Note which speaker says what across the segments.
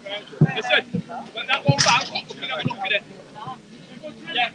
Speaker 1: Listen, let that one back. We can have a look at it. Yeah.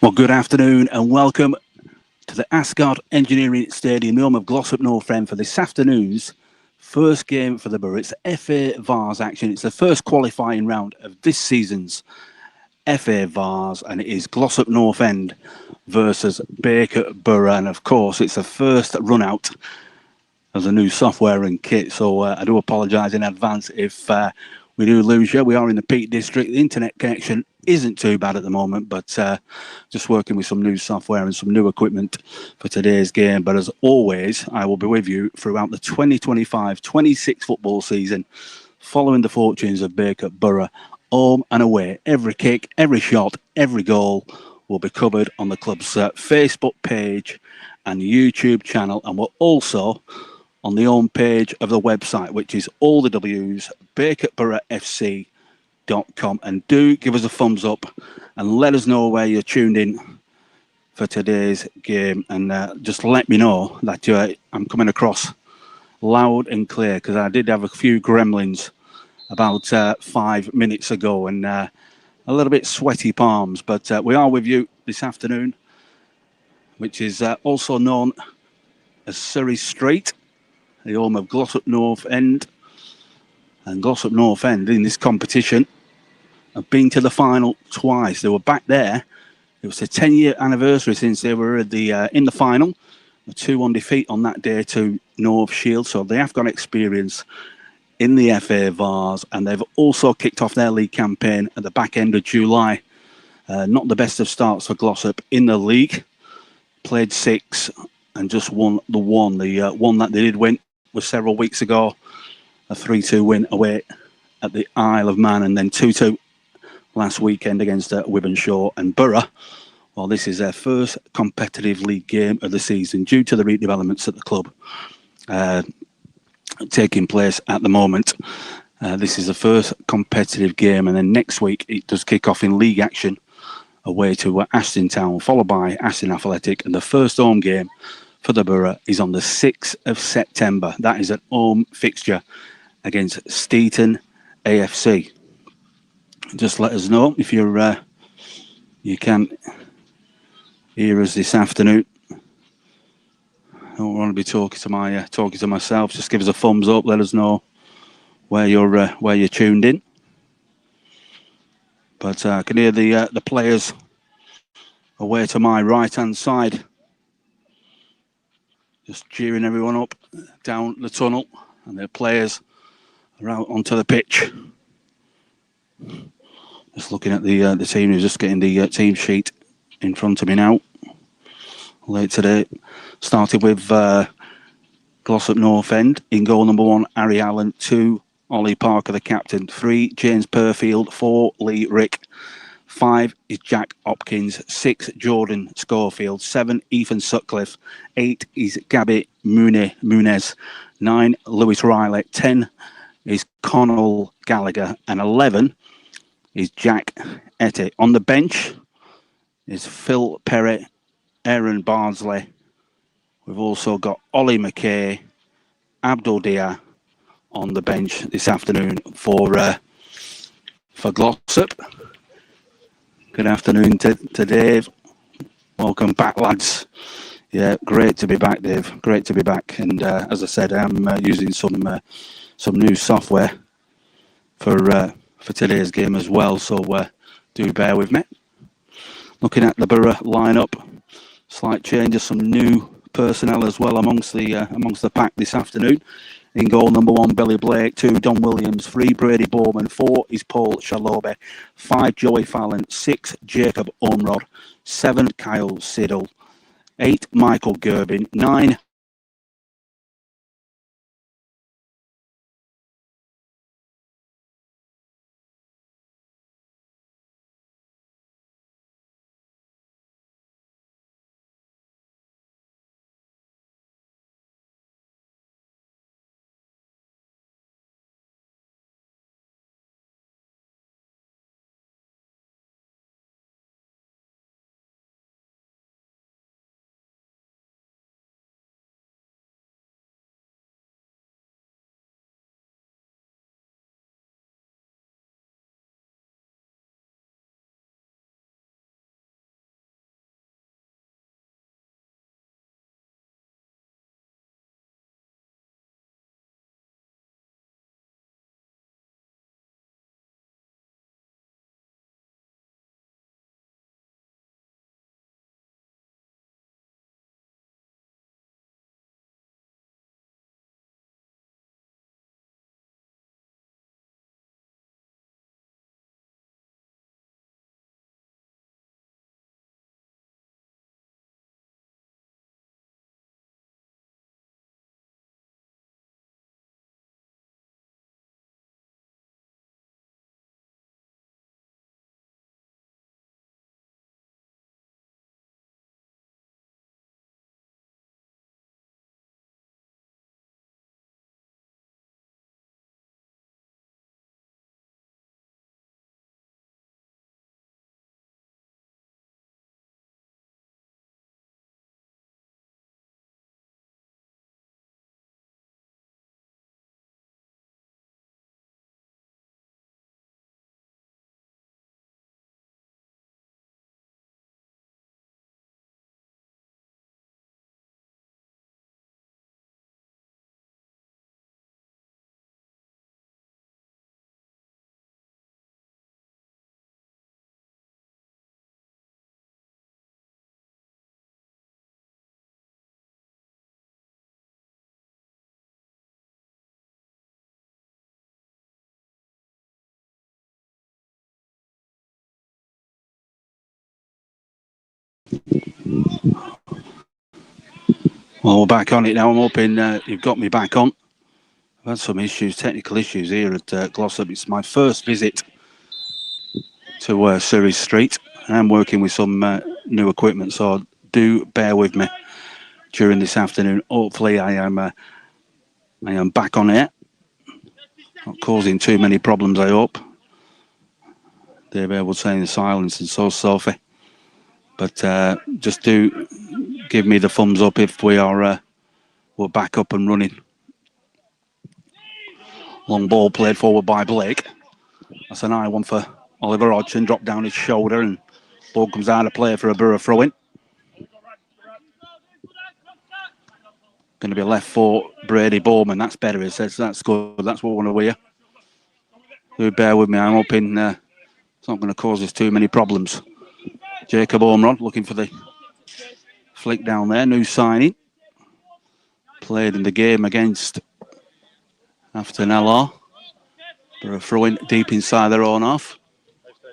Speaker 2: Well, good afternoon and welcome to the Asgard Engineering Stadium, the home of Glossop North End, for this afternoon's first game for the Borough. It's FA Vase action. It's the first qualifying round of this season's FA Vase, and it is Glossop North End versus Bacup Borough. And of course, it's the first run out of the new software and kit. So I do apologise in advance if we do lose you. We are in the Peak District. The internet connection isn't too bad at the moment, but just working with some new software and some new equipment for today's game. But as always, I will be with you throughout the 2025-26 football season, following the fortunes of Bacup Borough, home and away. Every kick, every shot, every goal will be covered on the club's Facebook page and YouTube channel, and we're also on the home page of the website, which is all the W's, BacupBoroughFC.com. And do give us a thumbs up and let us know where you're tuned in for today's game. And just let me know that I'm coming across loud and clear, because I did have a few gremlins about 5 minutes ago and a little bit sweaty palms. But we are with you this afternoon, which is also known as Surrey Street, the home of Glossop North End. And Glossop North End in this competition have been to the final twice. They were back there. It was a 10-year anniversary since they were in the final. A 2-1 defeat on that day to North Shield. So they have got experience in the FA Vase, and they've also kicked off their league campaign at the back end of July. Not the best of starts for Glossop in the league. Played 6 and just won the one. The one that they did win was several weeks ago. A 3-2 win away at the Isle of Man, and then 2-2 last weekend against Wibenshaw. And Borough, well, this is their first competitive league game of the season due to the redevelopments at the club taking place at the moment. This is the first competitive game, and then next week it does kick off in league action away to Ashton Town, followed by Ashton Athletic, and the first home game for the Borough is on the 6th of September. That is an home fixture against Steeton AFC. Just let us know if you're you can hear us this afternoon. I don't want to be talking to myself. Just give us a thumbs up. Let us know where you're tuned in. But I can hear the players away to my right hand side, just cheering everyone up down the tunnel, and the players are out onto the pitch. Just looking at the team, who's just getting the team sheet in front of me now. Late today, started with Glossop North End. In goal, number 1, Harry Allen. 2, Ollie Parker, the captain. 3, James Perfield. 4, Lee Rick. 5 is Jack Hopkins. 6, Jordan Schofield. 7, Ethan Sutcliffe. 8 is Gabby Munez. 9, Lewis Riley. 10 is Connell Gallagher. And 11 is Jack Etty. On the bench is Phil Perry, Aaron Bardsley. We've also got Ollie McKay, Abdul Dia on the bench this afternoon for Glossop. Good afternoon to Dave. Welcome back, lads. Yeah, great to be back, Dave. Great to be back. And as I said, I'm using some new software for today's game as well. So do bear with me. Looking at the Borough lineup, slight change of some new personnel as well amongst the pack this afternoon. In goal, number 1, Billy Blake. 2, Don Williams. 3, Brady Bowman. 4 is Paul Shalobe. 5, Joey Fallon. 6, Jacob Ormrod. 7, Kyle Siddle. 8, Michael Gerbin. 9, Well, we're back on it now. I'm hoping you've got me back on. I've had some issues, technical issues here at Glossop. It's my first visit to Surrey Street. I'm working with some new equipment, so do bear with me during this afternoon. Hopefully I am back on air. Not causing too many problems, I hope. They'll be able to say in silence and so Sophie. But just do give me the thumbs up if we're back up and running. Long ball played forward by Blake. That's an high one for Oliver Hodgson. Dropped down his shoulder and ball comes out of play for a Borough throw-in. Going to be left for Brady Bowman. That's better, he says. That's good. That's what we want to hear. Do bear with me. I'm hoping it's not going to cause us too many problems. Jacob Ormrod looking for the flick down there. New signing. Played in the game against Afton LR. They're throwing deep inside their own half.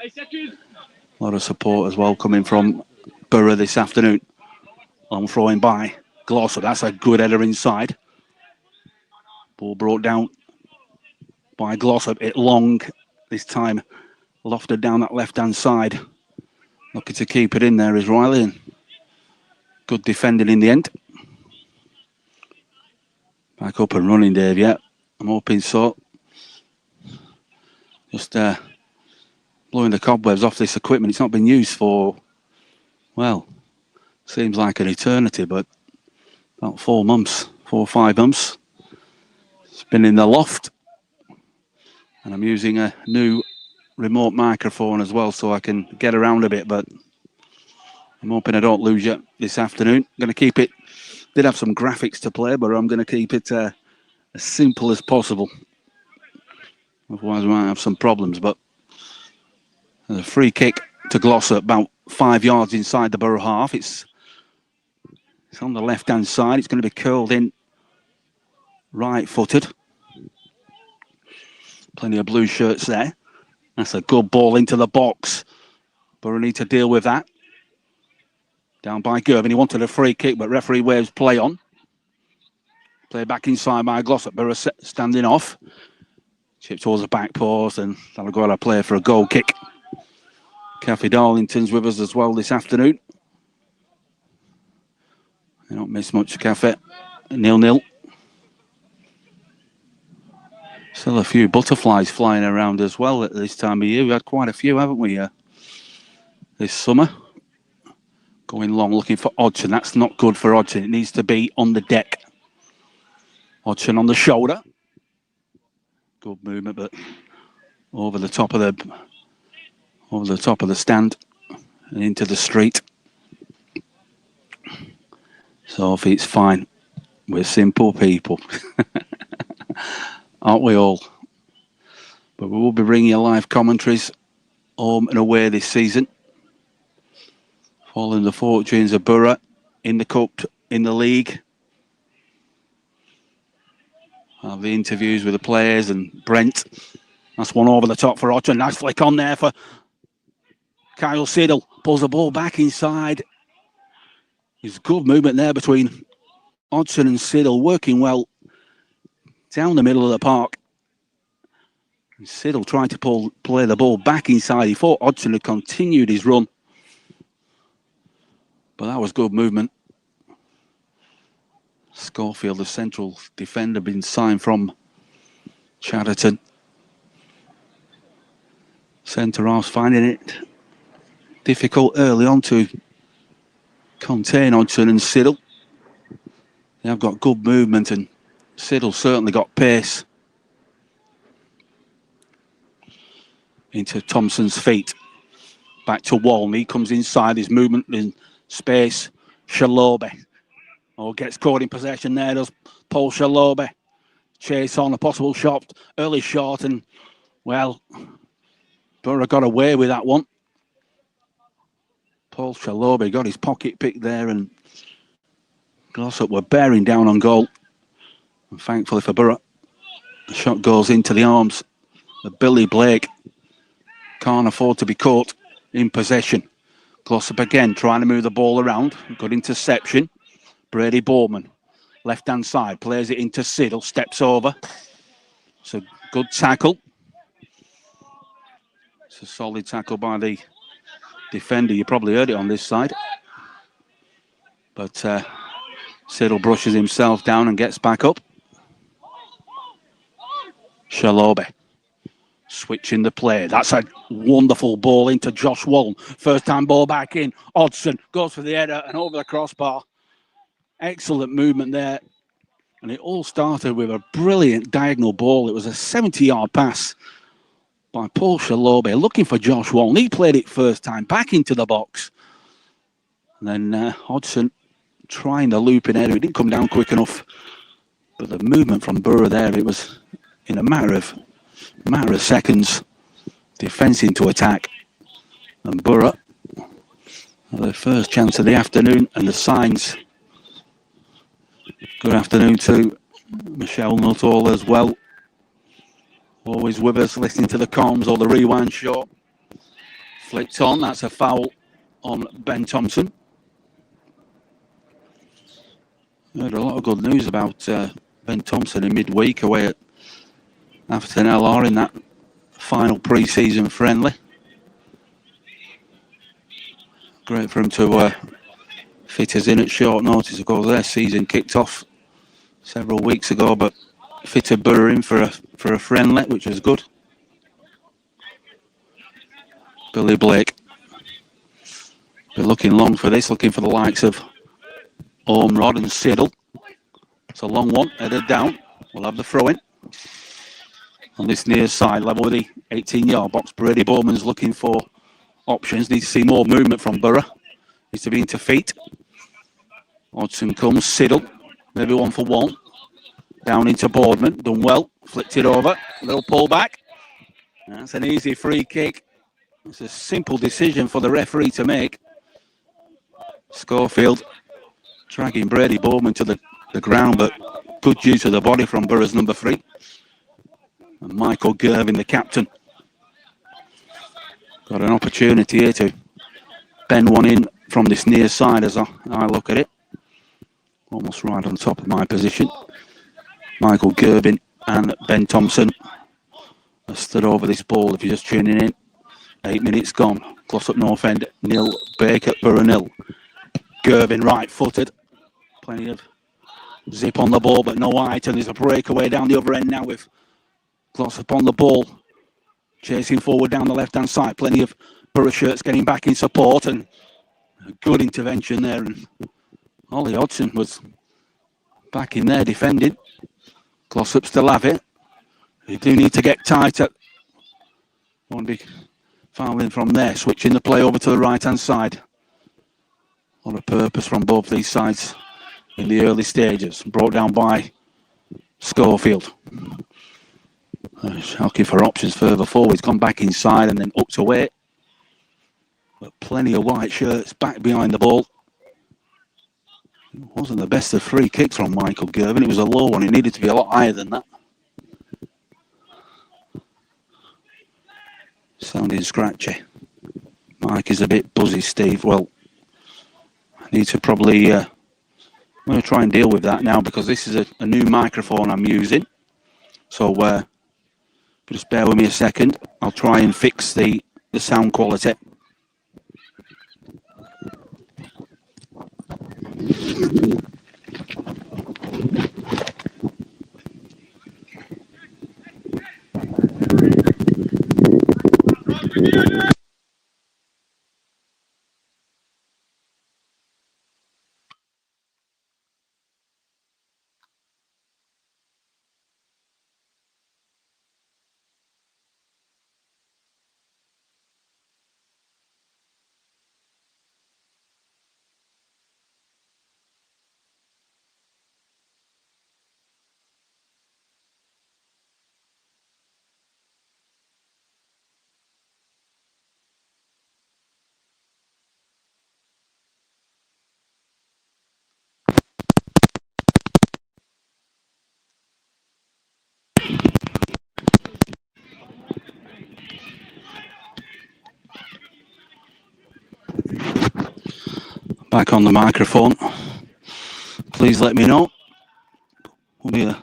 Speaker 2: A lot of support as well coming from Borough this afternoon. Long throwing by Glossop. That's a good header inside. Ball brought down by Glossop. It long this time. Lofted down that left-hand side. Looking to keep it in there is Riley. And good defending in the end. Back up and running, Dave, yeah. I'm hoping so. Just blowing the cobwebs off this equipment. It's not been used for, well, seems like an eternity, but about 4 months, 4 or 5 months. It's been in the loft. And I'm using a new remote microphone as well so I can get around a bit, but I'm hoping I don't lose you this afternoon. I'm going to keep it, did have some graphics to play, but I'm going to keep it as simple as possible. Otherwise we might have some problems, but there's a free kick to Glossop about 5 yards inside the Borough half. It's on the left-hand side. It's going to be curled in right-footed. Plenty of blue shirts there. That's a good ball into the box. Borough need to deal with that. Down by Gervin. He wanted a free kick, but referee waves play on. Play back inside by Glossop. Borough standing off. Chip towards the back post, and that'll go out of play for a goal kick. Kathy Darlington's with us as well this afternoon. They don't miss much, Kathy. 0-0. Still a few butterflies flying around as well at this time of year. We've had quite a few, haven't we, this summer? Going long, looking for Hodgson. That's not good for Hodgson. It needs to be on the deck. Hodgson on the shoulder. Good movement, but over the top of the stand and into the street. Sophie, it's fine. We're simple people. Aren't we all? But we will be bringing you live commentaries home and away this season. Following the fortunes of Borough in the Cup, in the league. Have the interviews with the players and Brent. That's one over the top for Hodgson. Nice flick on there for Kyle Siddle. Pulls the ball back inside. There's good movement there between Hodgson and Siddle, working well down the middle of the park. And Siddle tried to play the ball back inside. He thought Hodgson had continued his run. But that was good movement. Schofield, the central defender, been signed from Chatterton. Centre halves finding it difficult early on to contain Hodgson and Siddle. They have got good movement, and Siddle certainly got pace. Into Thompson's feet. Back to Walney. Comes inside his movement in space. Shalobe. Oh, gets caught in possession there, does Paul Shalobe. Chase on a possible shot. Early shot, and, well, Borough got away with that one. Paul Shalobe got his pocket pick there, and Glossop were bearing down on goal. And thankfully for Borough, the shot goes into the arms of Billy Blake. Can't afford to be caught in possession. Glossop again, trying to move the ball around. Good interception. Brady Bowman, left-hand side, plays it into Siddle, steps over. It's a good tackle. It's a solid tackle by the defender. You probably heard it on this side. But Siddle brushes himself down and gets back up. Shalobe switching the play. That's a wonderful ball into Josh Walton. First time ball back in. Hodgson goes for the header and over the crossbar. Excellent movement there. And it all started with a brilliant diagonal ball. It was a 70-yard pass by Paul Shalobe looking for Josh Walton. He played it first time back into the box. And then Hodgson trying the loop in header. It didn't come down quick enough. But the movement from Borough there, it was in a matter of seconds, defence into attack. And Borough, their first chance of the afternoon, and the signs. Good afternoon to Michelle Nuttall as well. Always with us, listening to the comms or the rewind show. Flicked on, that's a foul on Ben Thompson. Heard a lot of good news about Ben Thompson in midweek away at Atherton LR in that final pre-season friendly. Great for him to fit us in at short notice. Of course, their season kicked off several weeks ago, but fitted Borough in for a friendly, which was good. Billy Blake. Been looking long for this, looking for the likes of Ormrod and Siddle. It's a long one, headed down. We'll have the throw in. On this near side, level with the 18-yard box. Brady Bowman's looking for options. Needs to see more movement from Borough. Needs to be into feet. Hodgson comes, Siddle. Maybe one for one. Down into Boardman. Done well. Flicked it over. A little pull back. That's an easy free kick. It's a simple decision for the referee to make. Schofield dragging Brady Bowman to the ground, but good use of the body from Borough's number 3. And Michael Gervin, the captain, got an opportunity here to bend one in from this near side as I look at it. Almost right on top of my position. Michael Gervin and Ben Thompson have stood over this ball. If you're just tuning in, 8 minutes gone. Glossop North End 0, Bacup Borough 0. Gervin right-footed. Plenty of zip on the ball, but no height. And there's a breakaway down the other end now with Glossop on the ball. Chasing forward down the left-hand side. Plenty of Borough shirts getting back in support. And a good intervention there. And Ollie Hodgson was back in there defending. Glossop still have it. You do need to get tighter. Won't be fouling from there. Switching the play over to the right-hand side. On a purpose from both these sides in the early stages. Brought down by Schofield. Looking for options further forward. He's gone back inside and then up to away. But plenty of white shirts back behind the ball. It wasn't the best of free kicks from Michael Gervin. It was a low one. It needed to be a lot higher than that. Sounding scratchy. Mike is a bit buzzy, Steve. Well, I need to probably... I'm going to try and deal with that now because this is a new microphone I'm using. So just bear with me a second. I'll try and fix the sound quality. back on the microphone. Please let me know. Will be a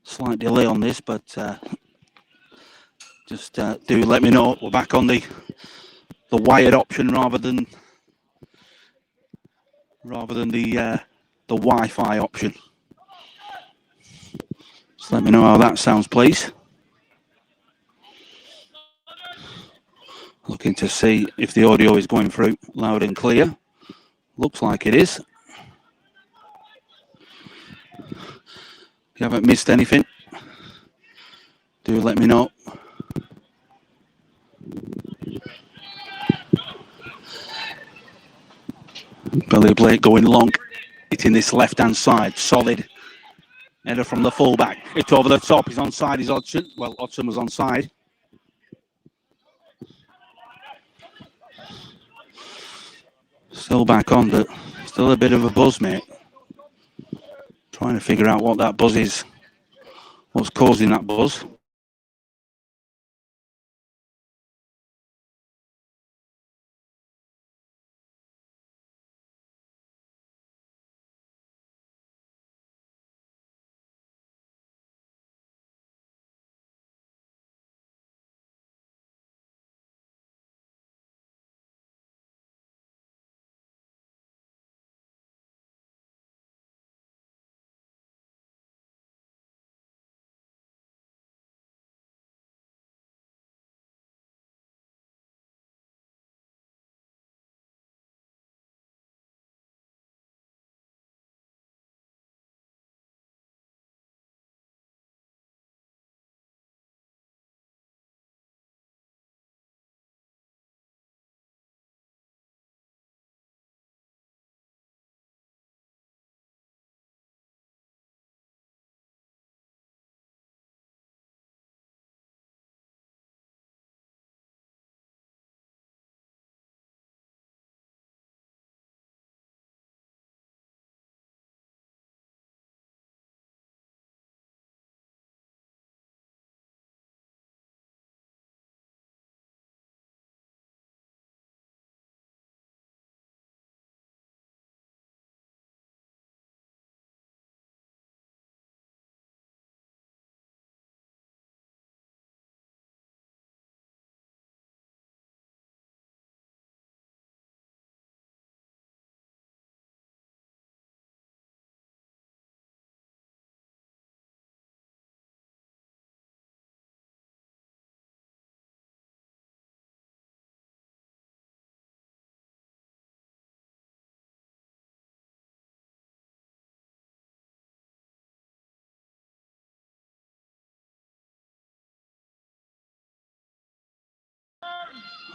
Speaker 2: slight delay on this, but just do let me know. We're back on the wired option rather than the Wi-Fi option. Just let me know how that sounds, please. Looking to see if the audio is going through loud and clear. Looks like it is. If you haven't missed anything, do let me know. Billy Blake going long, hitting this left-hand side, solid. Header from the fullback. It's over the top. He's onside. He's Hodgson. Well, Hodgson was onside. Still back on, but still a bit of a buzz, mate. Trying to figure out what that buzz is. What's causing that buzz?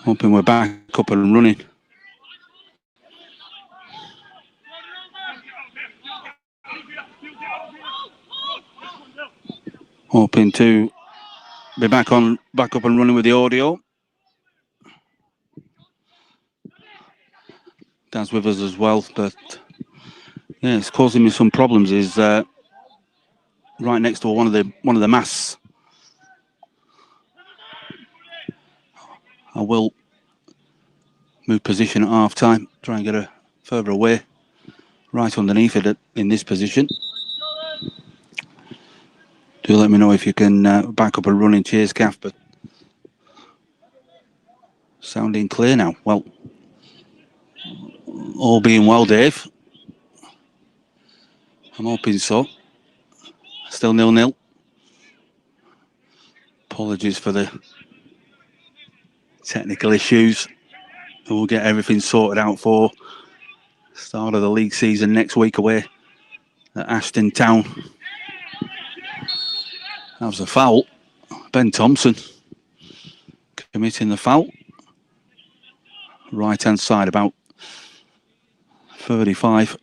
Speaker 2: Hoping we're back up and running. Hoping to be back up and running with the audio. Dan's with us as well, but yeah, it's causing me some problems. Is right next to one of the masts. I will move position at half time, try and get her further away, right underneath it in this position. Do let me know if you can back up and running. Cheers, Gaff, but sounding clear now. Well, all being well, Dave. I'm hoping so. Still 0-0. Apologies for the technical issues. We'll get everything sorted out for start of the league season next week away at Ashton Town. That was a foul. Ben Thompson committing the foul. Right hand side, about 35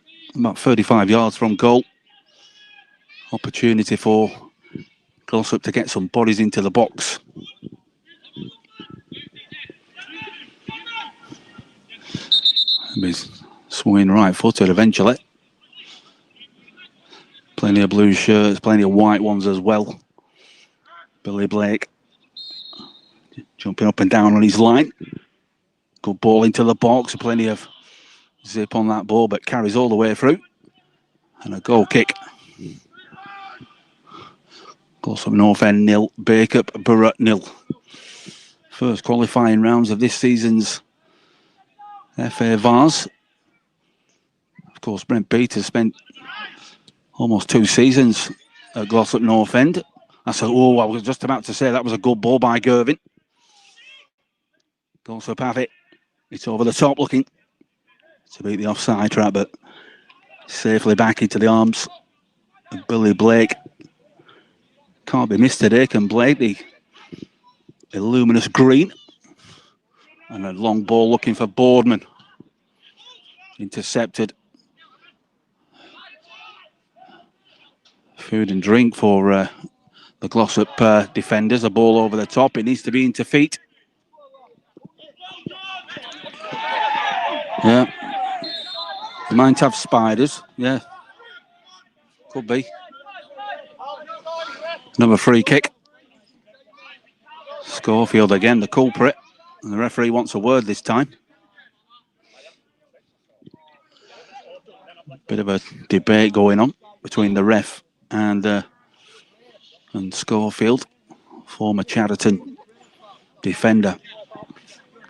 Speaker 2: yards from goal. Opportunity for Glossop to get some bodies into the box. He's swinging right footed eventually. Plenty of blue shirts, plenty of white ones as well. Billy Blake jumping up and down on his line. Good ball into the box, plenty of zip on that ball, but carries all the way through. And a goal kick. Glossop North End 0, Bacup Borough 0. First qualifying rounds of this season's FA Vase. Of course, Brent Peters spent almost 2 seasons at Glossop North End. I was just about to say that was a good ball by Gervin. Glossop have it. It's over the top looking to beat the offside trap, but safely back into the arms of Billy Blake. Can't be missed today, can Blake, the luminous green. And a long ball looking for Boardman. Intercepted. Food and drink for the Glossop defenders. A ball over the top. It needs to be into feet. Yeah. They might have spiders. Yeah. Could be. Another free kick. Schofield again, the culprit. And the referee wants a word this time. Bit of a debate going on between the ref and Schofield, former Chatterton defender.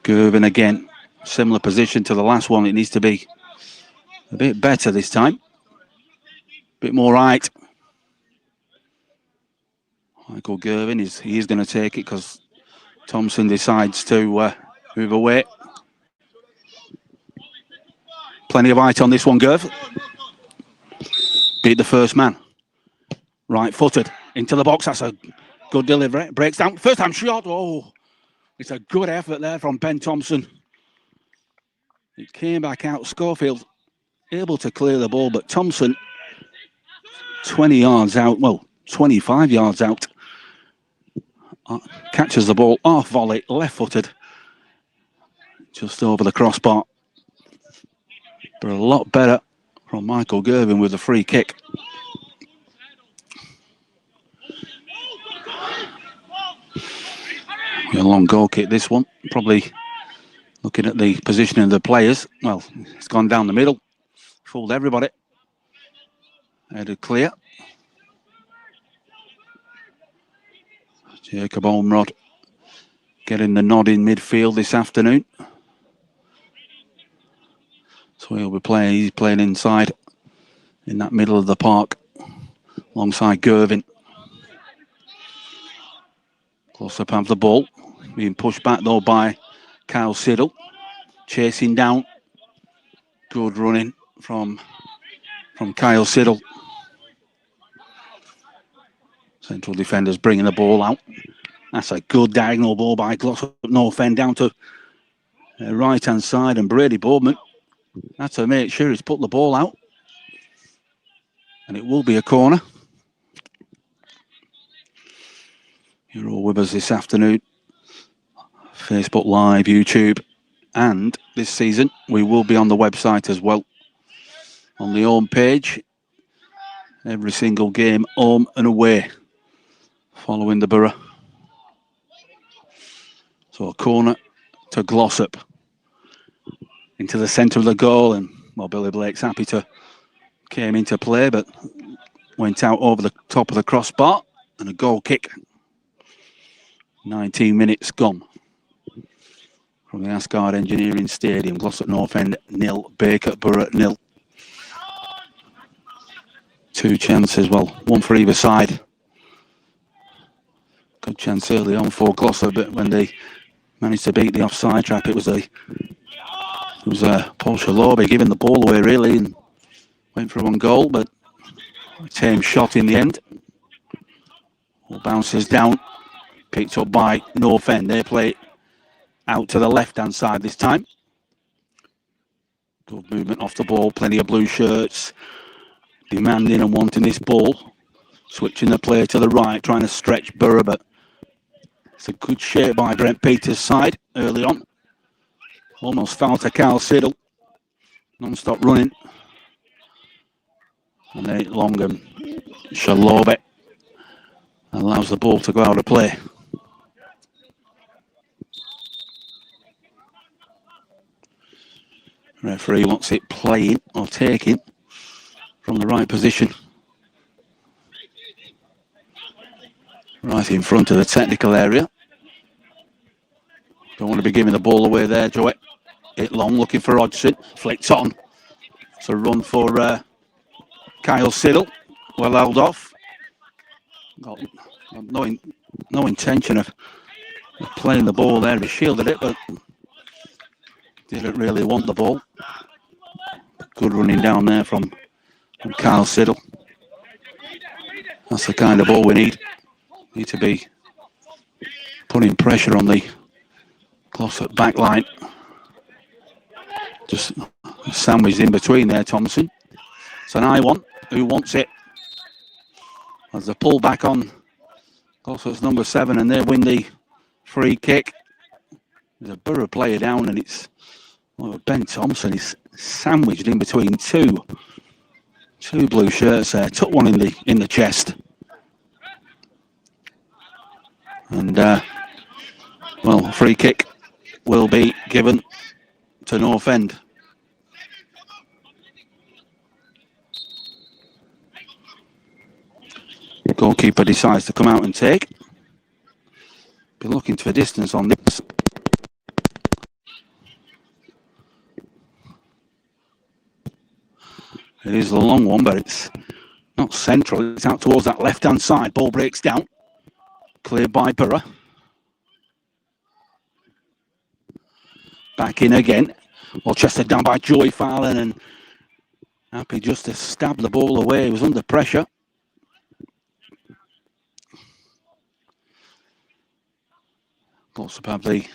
Speaker 2: Gervin again, similar position to the last one. It needs to be a bit better this time. A bit more right. Michael Gervin is going to take it because Thompson decides to move away. Plenty of height on this one, Gerv. Beat the first man. Right-footed into the box. That's a good delivery. Breaks down. First time shot. Oh, it's a good effort there from Ben Thompson. It came back out. Schofield able to clear the ball, but Thompson 20 yards out. Well, 25 yards out. Catches the ball off volley, left-footed. Just over the crossbar. But a lot better from Michael Gervin with the free kick. A long goal kick, this one. Probably looking at the position of the players. Well, it's gone down the middle. Fooled everybody. Headed clear. Jacob Olmrod getting the nod in midfield this afternoon. So he'll be playing. He's playing inside in that middle of the park alongside Gervin. Glossop have the ball. Being pushed back though by Kyle Siddle. Chasing down. Good running from Kyle Siddle. Central defenders bringing the ball out. That's a good diagonal ball by Glossop North End down to right-hand side, and Brady Boardman had to make sure he's put the ball out. And it will be a corner. You're all with us this afternoon. Facebook Live, YouTube, and this season we will be on the website as well. On the home page, every single game, home and away, following the Borough. So a corner to Glossop. Into the centre of the goal, and well, Billy Blake's happy to came into play, but went out over the top of the crossbar, and a goal kick. 19 minutes gone from the Asgard Engineering Stadium. Glossop North End 0, Bacup Borough 0. 2 chances, well, one for either side. Good chance early on for Glossop, but when they managed to beat the offside trap, it was Paul Shalobi giving the ball away really, and went for one goal, but a tame shot in the end. All bounces down, picked up by North End. They play out to the left-hand side this time. Good movement off the ball, plenty of blue shirts demanding and wanting this ball. Switching the play to the right, trying to stretch Borough, but it's a good shape by Brent Peters' side early on. Almost foul to Carl Siddle. Non-stop running. And then long and Shalobe allows the ball to go out of play. Referee wants it playing or taking from the right position. Right in front of the technical area. Don't want to be giving the ball away there, Joey. Hit long, looking for Hodgson. Flicked on. It's a run for Kyle Siddle. Well held off. Got no intention of playing the ball there. He shielded it, but didn't really want the ball. Good running down there from Kyle Siddle. That's the kind of ball we need. Need to be putting pressure on the Glossop back line. Just sandwiched in between there, Thompson. It's an I one. Who wants it? As the pull back on Glossop's number 7, and they win the free kick. There's a Borough player down, and it's Ben Thompson is sandwiched in between two blue shirts there. Took one in the chest. And well, free kick will be given to North End. Goalkeeper decides to come out and take. Be looking for distance on this. It is a long one, but it's not central. It's out towards that left-hand side. Ball breaks down. Cleared by Borough. Back in again. Well, chested down by Joey Farland, and happy just to stab the ball away. He was under pressure. Glossop have the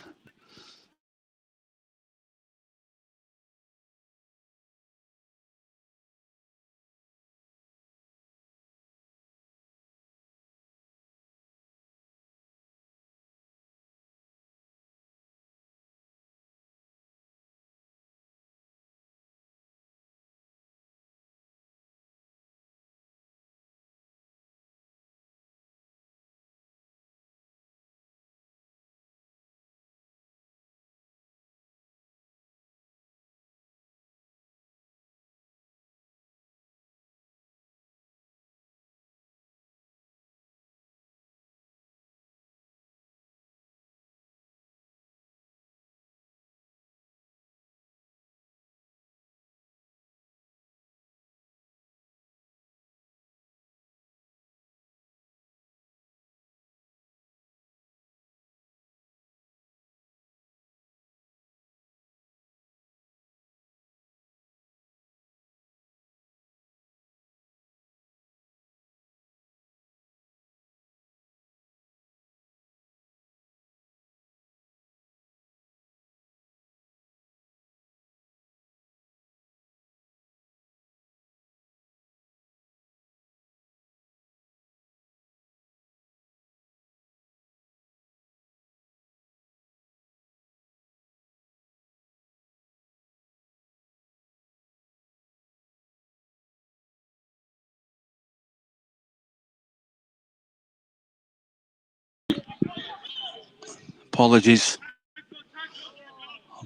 Speaker 2: apologies.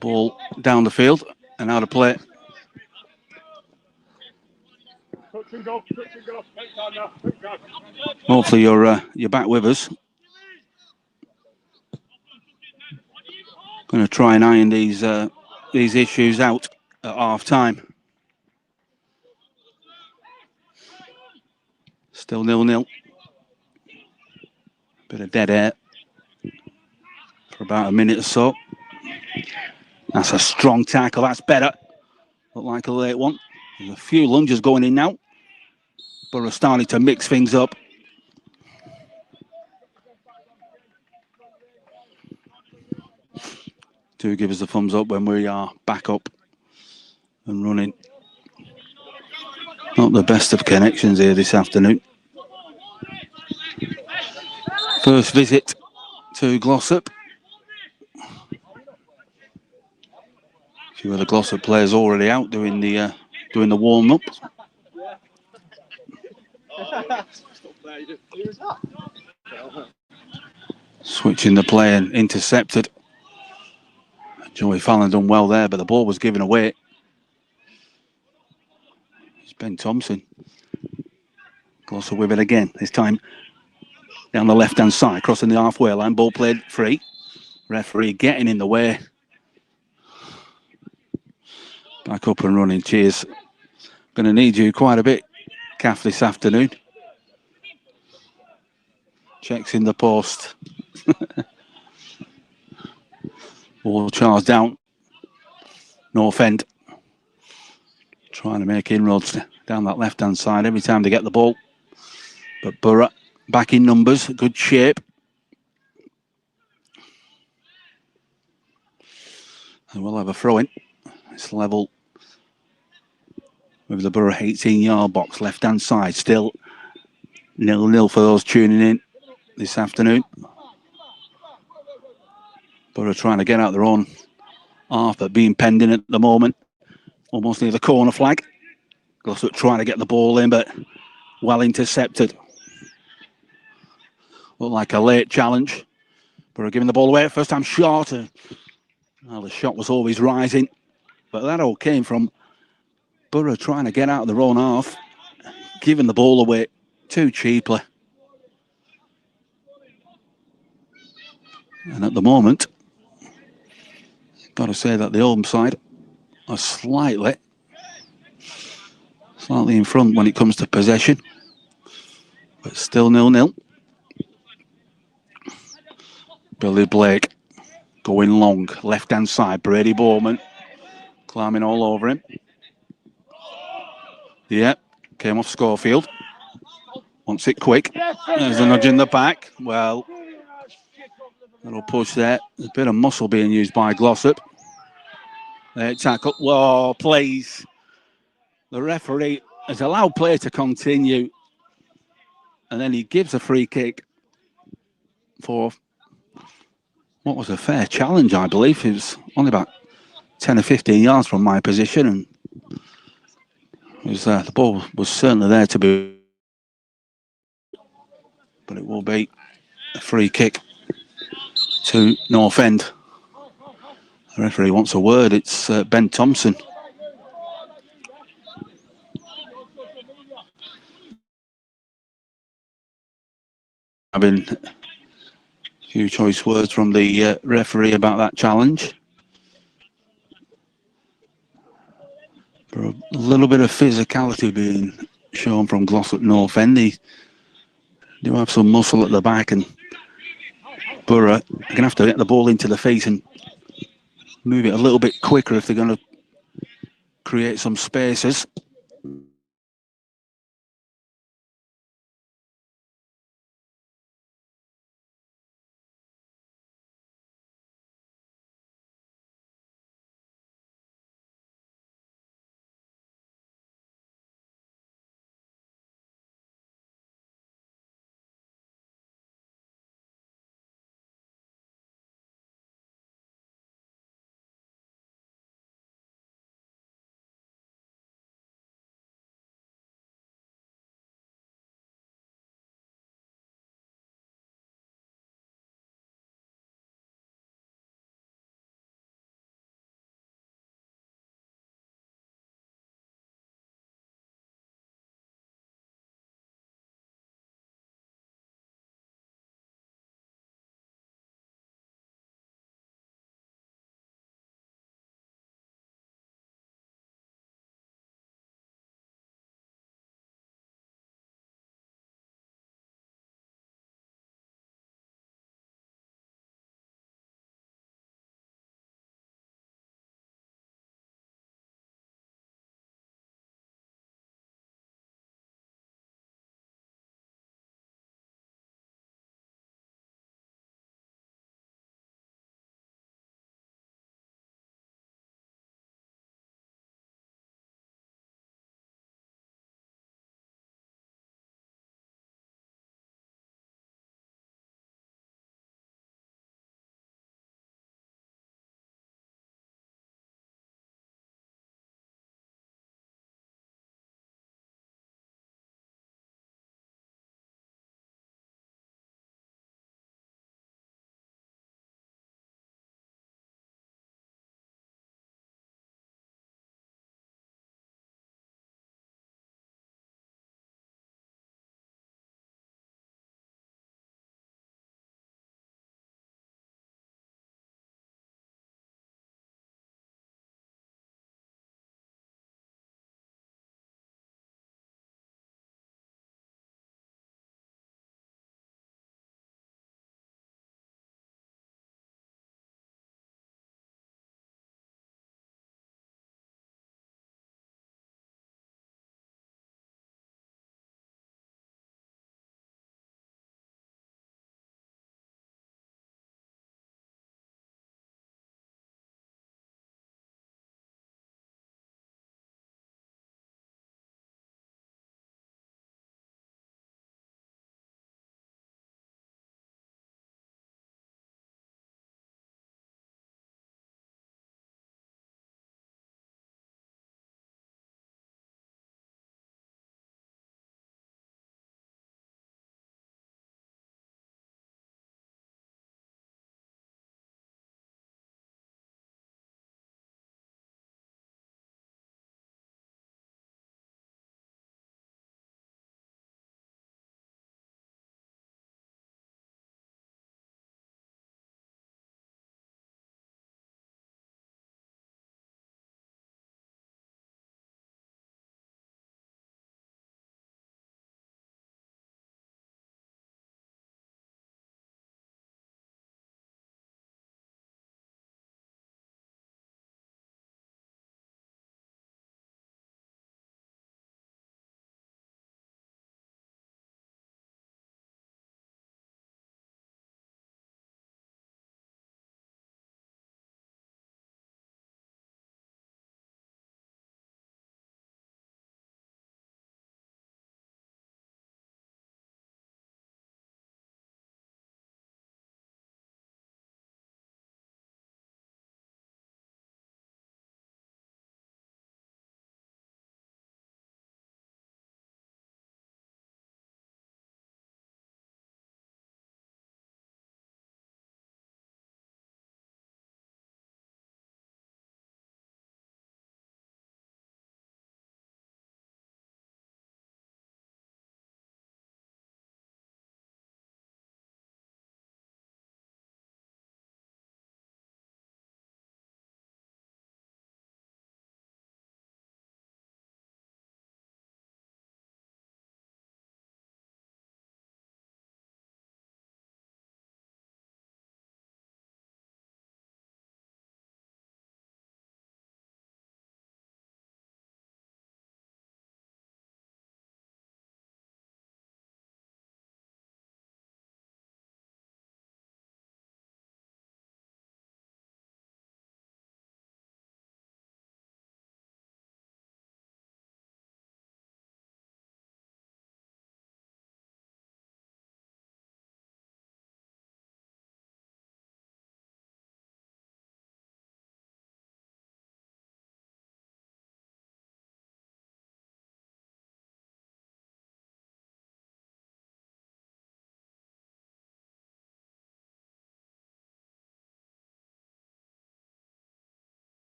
Speaker 2: Ball down the field and out of play. Hopefully you're back with us. Going to try and iron these issues out at half time. Still 0-0. Bit of dead air for about a minute or so. That's a strong tackle. That's better. Looked like a late one. There's a few lunges going in now. Borough starting to mix things up. Do give us a thumbs up when we are back up and running. Not the best of connections here this afternoon. First visit to Glossop. A few of the Glossop players already out doing the warm up. Switching the play and intercepted. Joey Fallon done well there, but the ball was given away. It's Ben Thompson. Glossop with it again. This time down the left-hand side, crossing the halfway line. Ball played free. Referee getting in the way. Back up and running. Cheers. Going to need you quite a bit, Kath, this afternoon. Checks in the post. Ball charged down. North End. Trying to make inroads down that left-hand side every time they get the ball. But Borough back in numbers. Good shape. And we'll have a throw-in. It's level with the Borough 18-yard box, left-hand side. Still 0-0 for those tuning in this afternoon. Borough trying to get out their own half, but being penned in at the moment. Almost near the corner flag. Glossop trying to get the ball in, but well intercepted. Looked like a late challenge. Borough giving the ball away. First time short. Well, the shot was always rising, but that all came from Borough trying to get out of their own half, giving the ball away too cheaply. And at the moment, got to say that the home side are slightly in front when it comes to possession, but still 0-0. Billy Blake going long, left-hand side. Brady Bowman climbing all over him. Yeah, came off Schofield. Wants it quick. There's a nudge in the back. Well, little push there. There's a bit of muscle being used by Glossop. Tackle. Whoa, please. The referee has allowed play to continue. And then he gives a free kick for what was a fair challenge, I believe. It was only about 10 or 15 yards from my position. And it was, the ball was certainly there to be. But it will be a free kick to North End. The referee wants a word. It's Ben Thompson. Having a few choice words from the referee about that challenge. A little bit of physicality being shown from Glossop North End. They do have some muscle at the back, and Borough are going to have to get the ball into the face and move it a little bit quicker if they're going to create some spaces.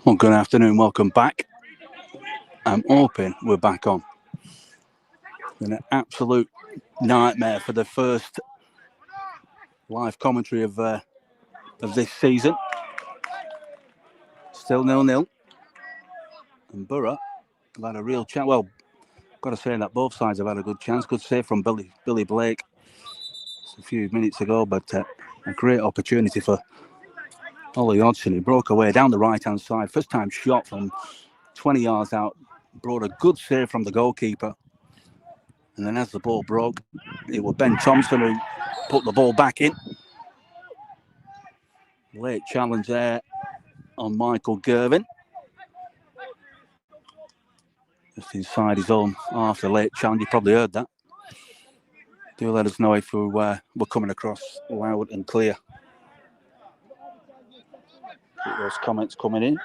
Speaker 2: Well, good afternoon, welcome back. I'm hoping we're back on. Been an absolute nightmare for the first live commentary of this season. Still 0-0. And Borough have had a real chance. Well, got to say that both sides have had a good chance. Good save from Billy Blake a few minutes ago, but a great opportunity for Ollie Hodgson. He broke away down the right-hand side. First time shot from 20 yards out. Brought a good save from the goalkeeper. And then as the ball broke, it was Ben Thompson who put the ball back in. Late challenge there on Michael Gervin. Just inside his own half, the late challenge. You probably heard that. Do let us know if we're coming across loud and clear. Get those comments coming in.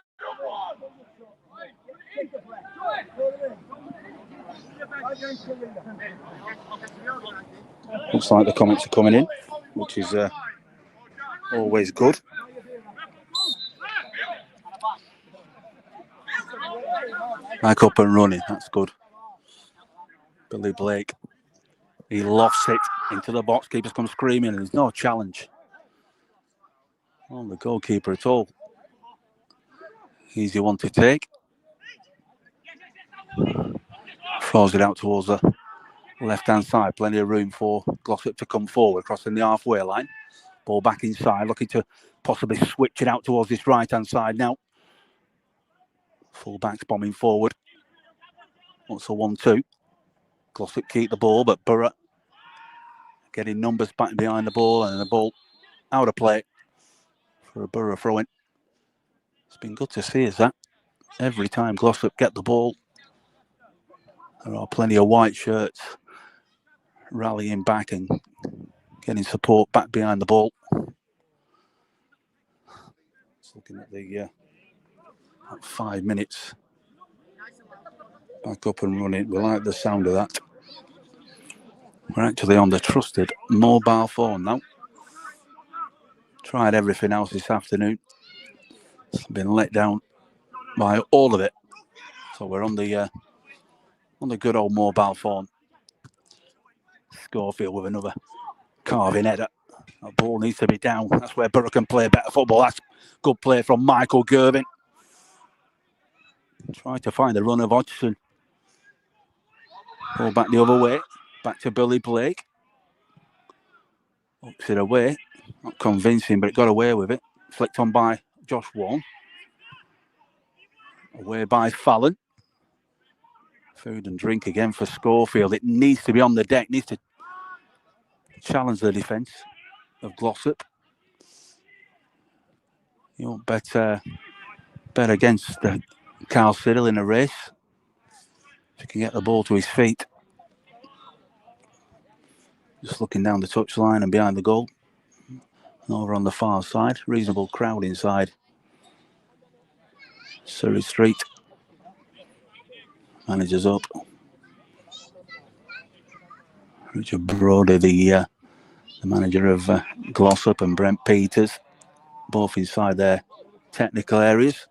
Speaker 2: Looks like the comments are coming in, which is always good. Back up and running, that's good. Billy Blake, he lofts it into the box. Keepers come screaming, and there's no challenge on the goalkeeper at all. Easy one to take. Throws it out towards the left-hand side. Plenty of room for Glossop to come forward, crossing the halfway line. Ball back inside, looking to possibly switch it out towards this right-hand side now. Full-backs bombing forward. What's a 1-2? Glossop keep the ball, but Borough getting numbers back behind the ball, and the ball out of play for a Borough throw-in. It's been good to see us that. Every time Glossop get the ball, there are plenty of white shirts rallying back and getting support back behind the ball. Just looking at the 5 minutes. Back up and running. We like the sound of that. We're actually on the trusted mobile phone now. Tried everything else this afternoon. It's been let down by all of it. So we're on the good old mobile phone. Schofield with another carving header. That ball needs to be down. That's where Borough can play better football. That's good play from Michael Gervin. Try to find the run of Hodgson. Ball back the other way. Back to Billy Blake. Ups it away. Not convincing, but it got away with it. Flicked on by Josh Wong. Away by Fallon. Food and drink again for Schofield. It needs to be on the deck. Needs to challenge the defence of Glossop. You won't bet against Carl Siddle in a race. If he can get the ball to his feet. Just looking down the touchline and behind the goal. And over on the far side. Reasonable crowd inside Surrey Street. Manager's up. Richard Brody, the manager of Glossop, and Brent Peters, both inside their technical areas.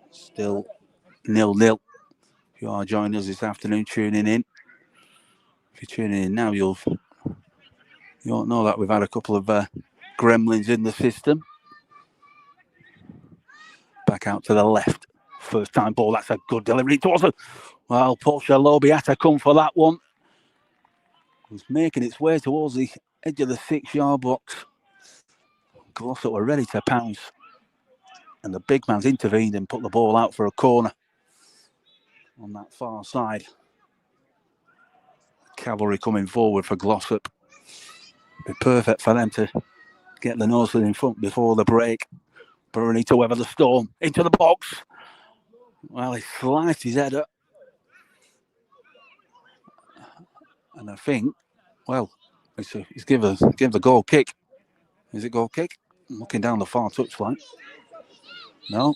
Speaker 2: Still 0-0. If you are joining us this afternoon, tuning in. If you're tuning in now, you won't know that we've had a couple of gremlins in the system. Back out to the left. First time ball, that's a good delivery. Well, Paul Shalobi had to come for that one. It's making its way towards the edge of the 6-yard box. Glossop were ready to pounce. And the big man's intervened and put the ball out for a corner on that far side. Cavalry coming forward for Glossop. Be perfect for them to get the nose in front before the break. Borough need to weather the storm. Into the box. Well, he sliced his head up. And I think, well, he's give the goal kick. Is it goal kick? I'm looking down the far touchline. No.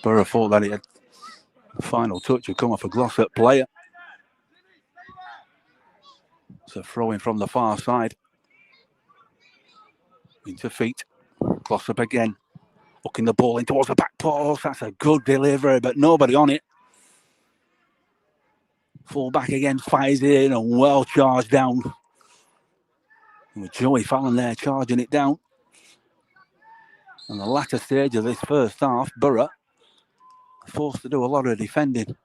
Speaker 2: Borough thought that he had the final touch had come off a Glossop player. So throwing from the far side. Into feet. Glossop again. Hooking the ball in towards the back post. That's a good delivery, but nobody on it. Full back again, fires in and well charged down. With Joey Fallon there charging it down. And the latter stage of this first half, Borough forced to do a lot of defending.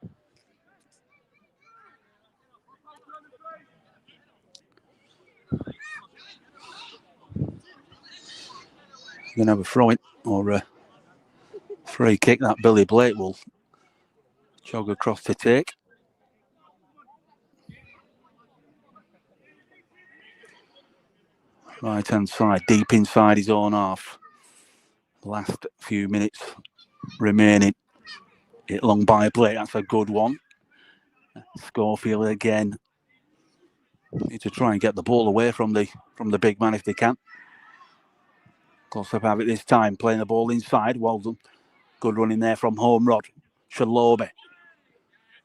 Speaker 2: Going to have a throw in or a free kick that Billy Blake will jog across to take. Right hand side, deep inside his own half. Last few minutes remaining. Hit long by Blake, that's a good one. Schofield again. Need to try and get the ball away from the big man if they can. Glossop have it this time, playing the ball inside. Well done. Good running there from Home Rod. Shalobi.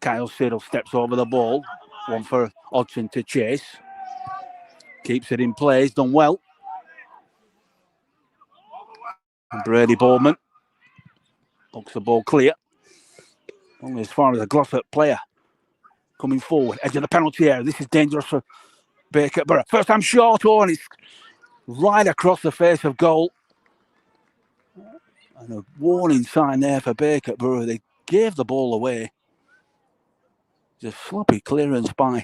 Speaker 2: Kyle Siddle steps over the ball. One for Hodgson to chase. Keeps it in play. He's done well. And Brady Boardman looks the ball clear. Only as far as a Glossop player coming forward. Edge of the penalty area. This is dangerous for Bacup Borough. First time short, and it's right across the face of goal. And a warning sign there for Bacup Borough. They gave the ball away. Just sloppy clearance by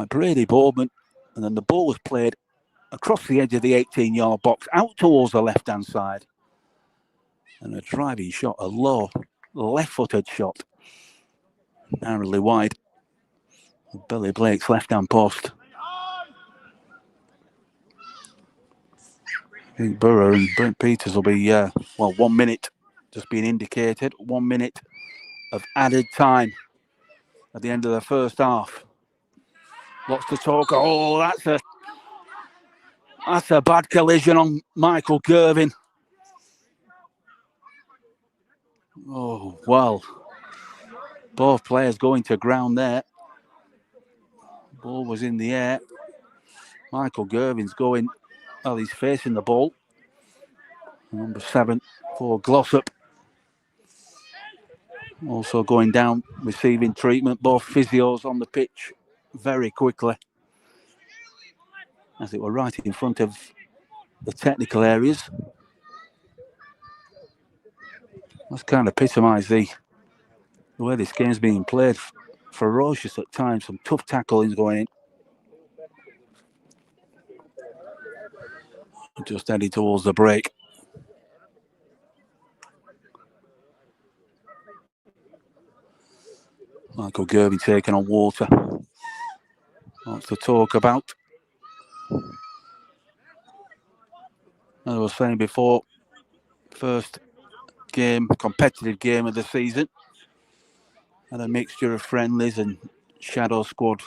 Speaker 2: Brady Boardman. And then the ball was played across the edge of the 18-yard box, out towards the left-hand side. And a driving shot, a low, left-footed shot. Narrowly wide. Billy Blake's left-hand post. I think Borough and Brent Peters will be, 1 minute just being indicated. 1 minute of added time at the end of the first half. Lots to talk. Oh, that's a bad collision on Michael Gervin. Oh, well. Both players going to ground there. Ball was in the air. Michael Gervin's going, well, he's facing the ball. Number 7 for Glossop. Also going down, receiving treatment. Both physios on the pitch very quickly. As it were right in front of the technical areas. That's kind of epitomised the way this game's being played. Ferocious at times, some tough tacklings going in. Just heading towards the break. Michael Gervin taking on water. Lots to talk about. As I was saying before, first game, competitive game of the season. And a mixture of friendlies and shadow squad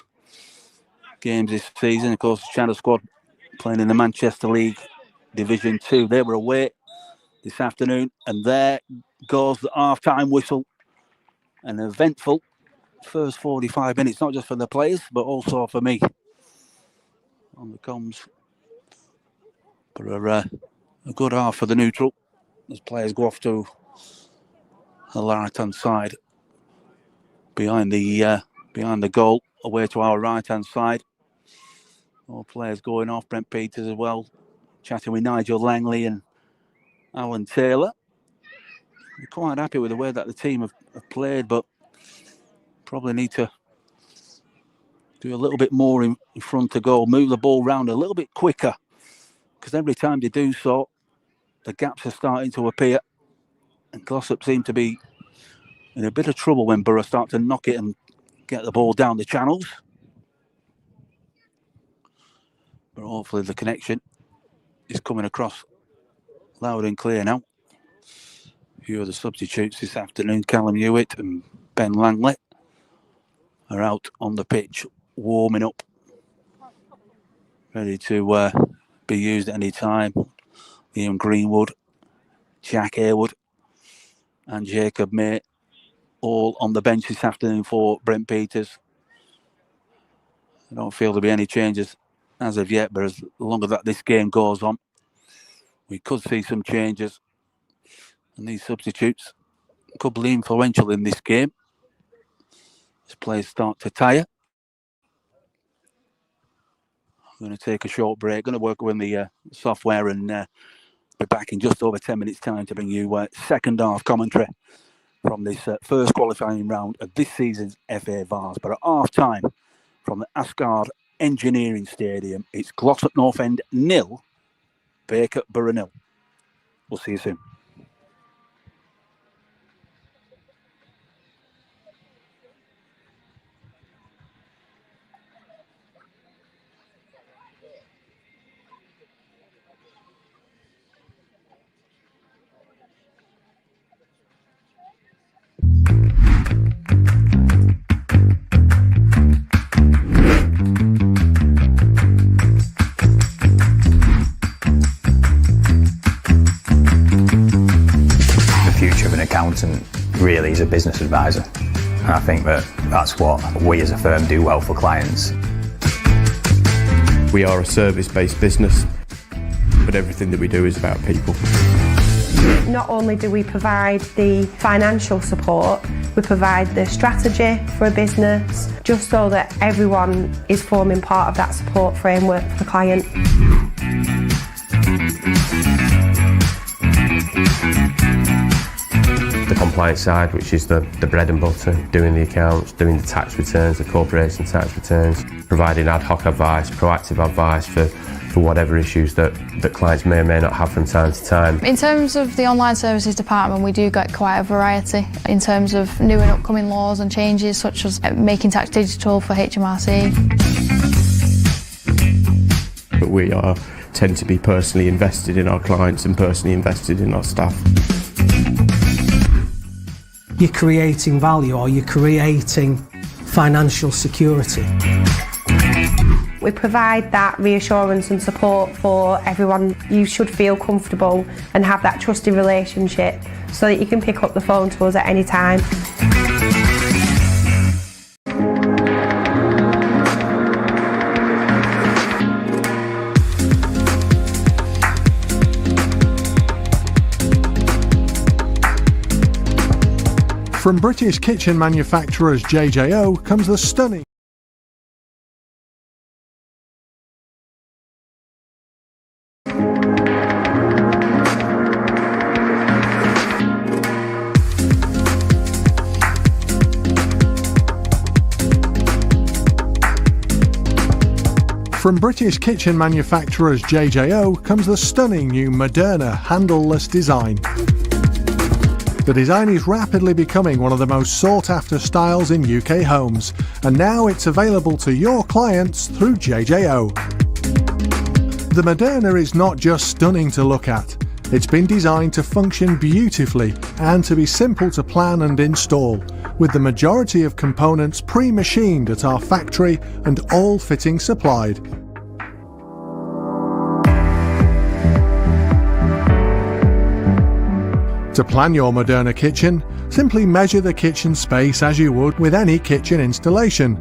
Speaker 2: games this season. Of course, shadow squad playing in the Manchester League Division 2. They were away this afternoon. And there goes the half-time whistle. An eventful first 45 minutes, not just for the players, but also for me on the comms. But a good half for the neutral as players go off to the right-hand side behind the goal, away to our right-hand side. All players going off. Brent Peters as well, chatting with Nigel Langley and Alan Taylor. We're quite happy with the way that the team have played, but probably need to do a little bit more in front of goal, move the ball round a little bit quicker, because every time they do so, the gaps are starting to appear, and Glossop seem to be in a bit of trouble when Borough start to knock it and get the ball down the channels. But hopefully the connection is coming across loud and clear now. A few of the substitutes this afternoon, Callum Hewitt and Ben Langley, are out on the pitch warming up, ready to be used at any time. Liam Greenwood, Jack Haywood and Jacob May all on the bench this afternoon for Brent Peters. I don't feel there'll be any changes as of yet, but as long as this game goes on, we could see some changes. And these substitutes could be influential in this game as players start to tire. I'm going to take a short break, going to work with the software and be back in just over 10 minutes time to bring you second half commentary from this first qualifying round of this season's FA Vase. But at half time from the Asgard Engineering Stadium, it's Glossop North End 0, Bacup Borough 0. We'll see you soon.
Speaker 3: Accountant really is a business advisor, and I think that's what we as a firm do well for clients.
Speaker 4: We are a service-based business, but everything that we do is about people.
Speaker 5: Not only do we provide the financial support, we provide the strategy for a business, just so that everyone is forming part of that support framework for the client.
Speaker 4: The compliance side, which is the bread and butter, doing the accounts, doing the tax returns, the corporation tax returns, providing ad hoc advice, proactive advice for whatever issues that clients may or may not have from time to time.
Speaker 6: In terms of the online services department, we do get quite a variety in terms of new and upcoming laws and changes, such as making tax digital for HMRC.
Speaker 4: But we tend to be personally invested in our clients and personally invested in our staff.
Speaker 7: You're creating value, or you're creating financial security.
Speaker 5: We provide that reassurance and support for everyone. You should feel comfortable and have that trusted relationship so that you can pick up the phone to us at any time.
Speaker 8: From British kitchen manufacturers JJO comes the stunning From British kitchen manufacturers JJO comes the stunning new Moderna handleless design. The design is rapidly becoming one of the most sought-after styles in UK homes, and now it's available to your clients through JJO. The Moderna is not just stunning to look at, it's been designed to function beautifully and to be simple to plan and install, with the majority of components pre-machined at our factory and all fittings supplied. To plan your Moderna kitchen, Simply measure the kitchen space as you would with any kitchen installation.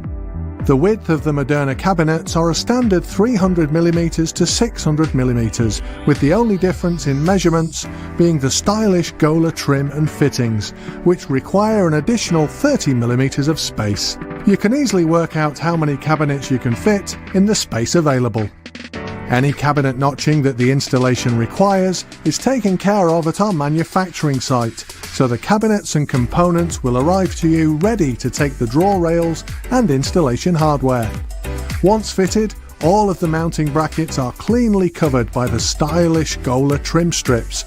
Speaker 8: The width of the Moderna cabinets are a standard 300mm to 600mm, with the only difference in measurements being the stylish Gola trim and fittings, which require an additional 30mm of space. You can easily work out how many cabinets you can fit in the space available. Any cabinet notching that the installation requires is taken care of at our manufacturing site, so the cabinets and components will arrive to you ready to take the draw rails and installation hardware. Once fitted, all of the mounting brackets are cleanly covered by the stylish Gola trim strips,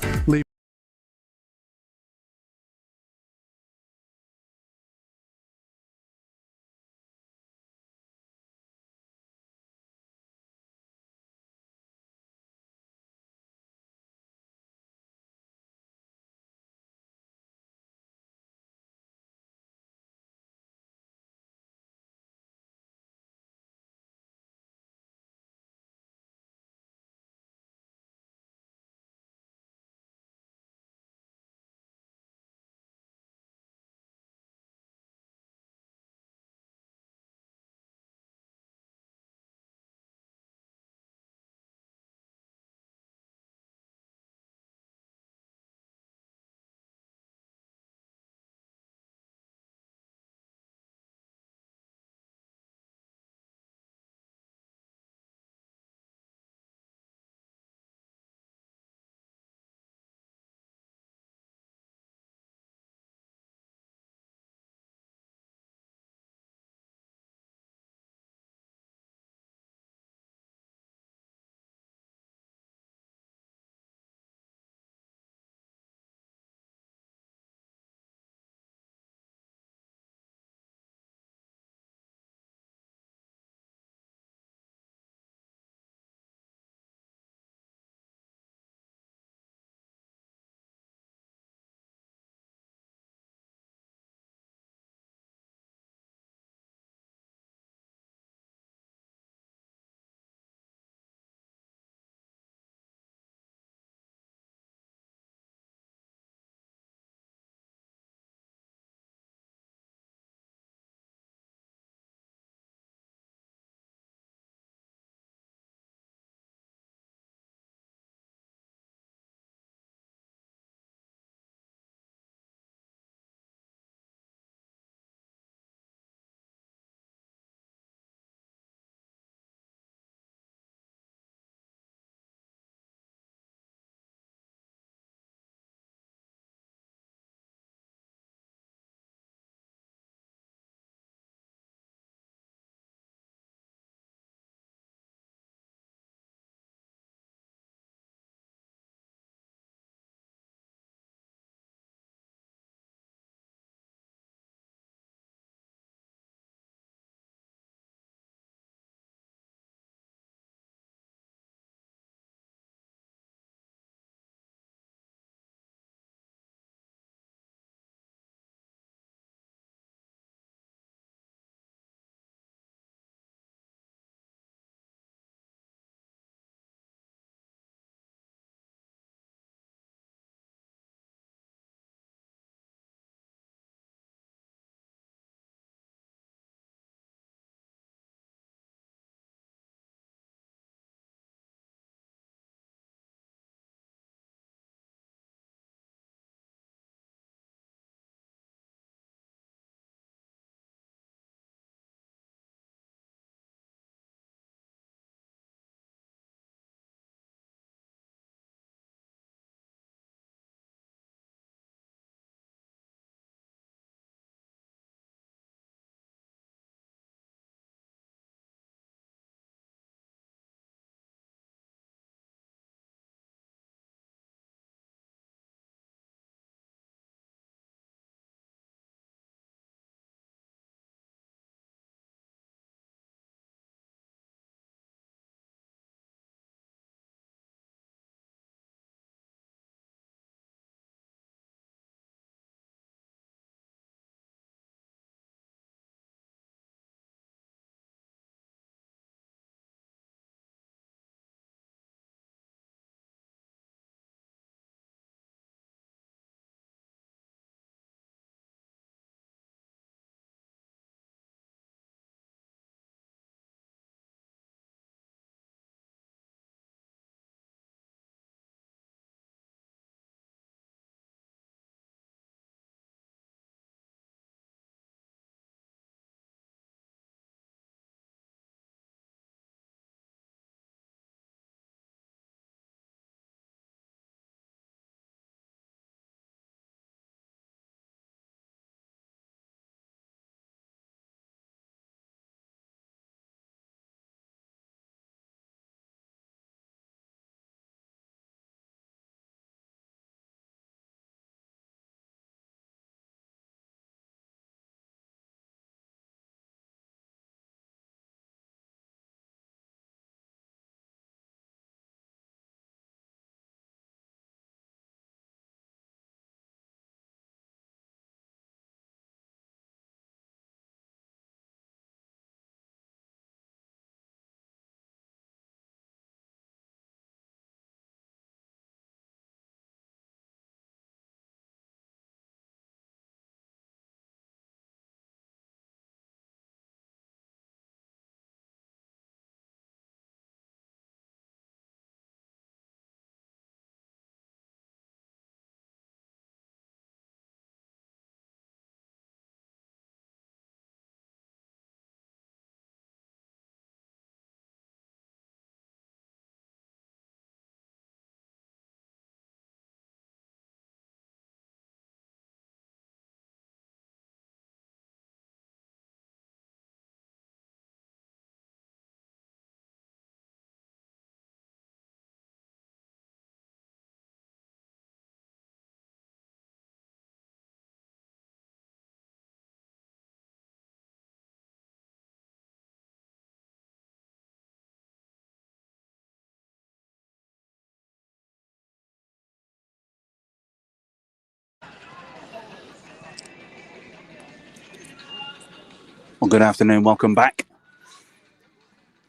Speaker 2: Well, good afternoon. Welcome back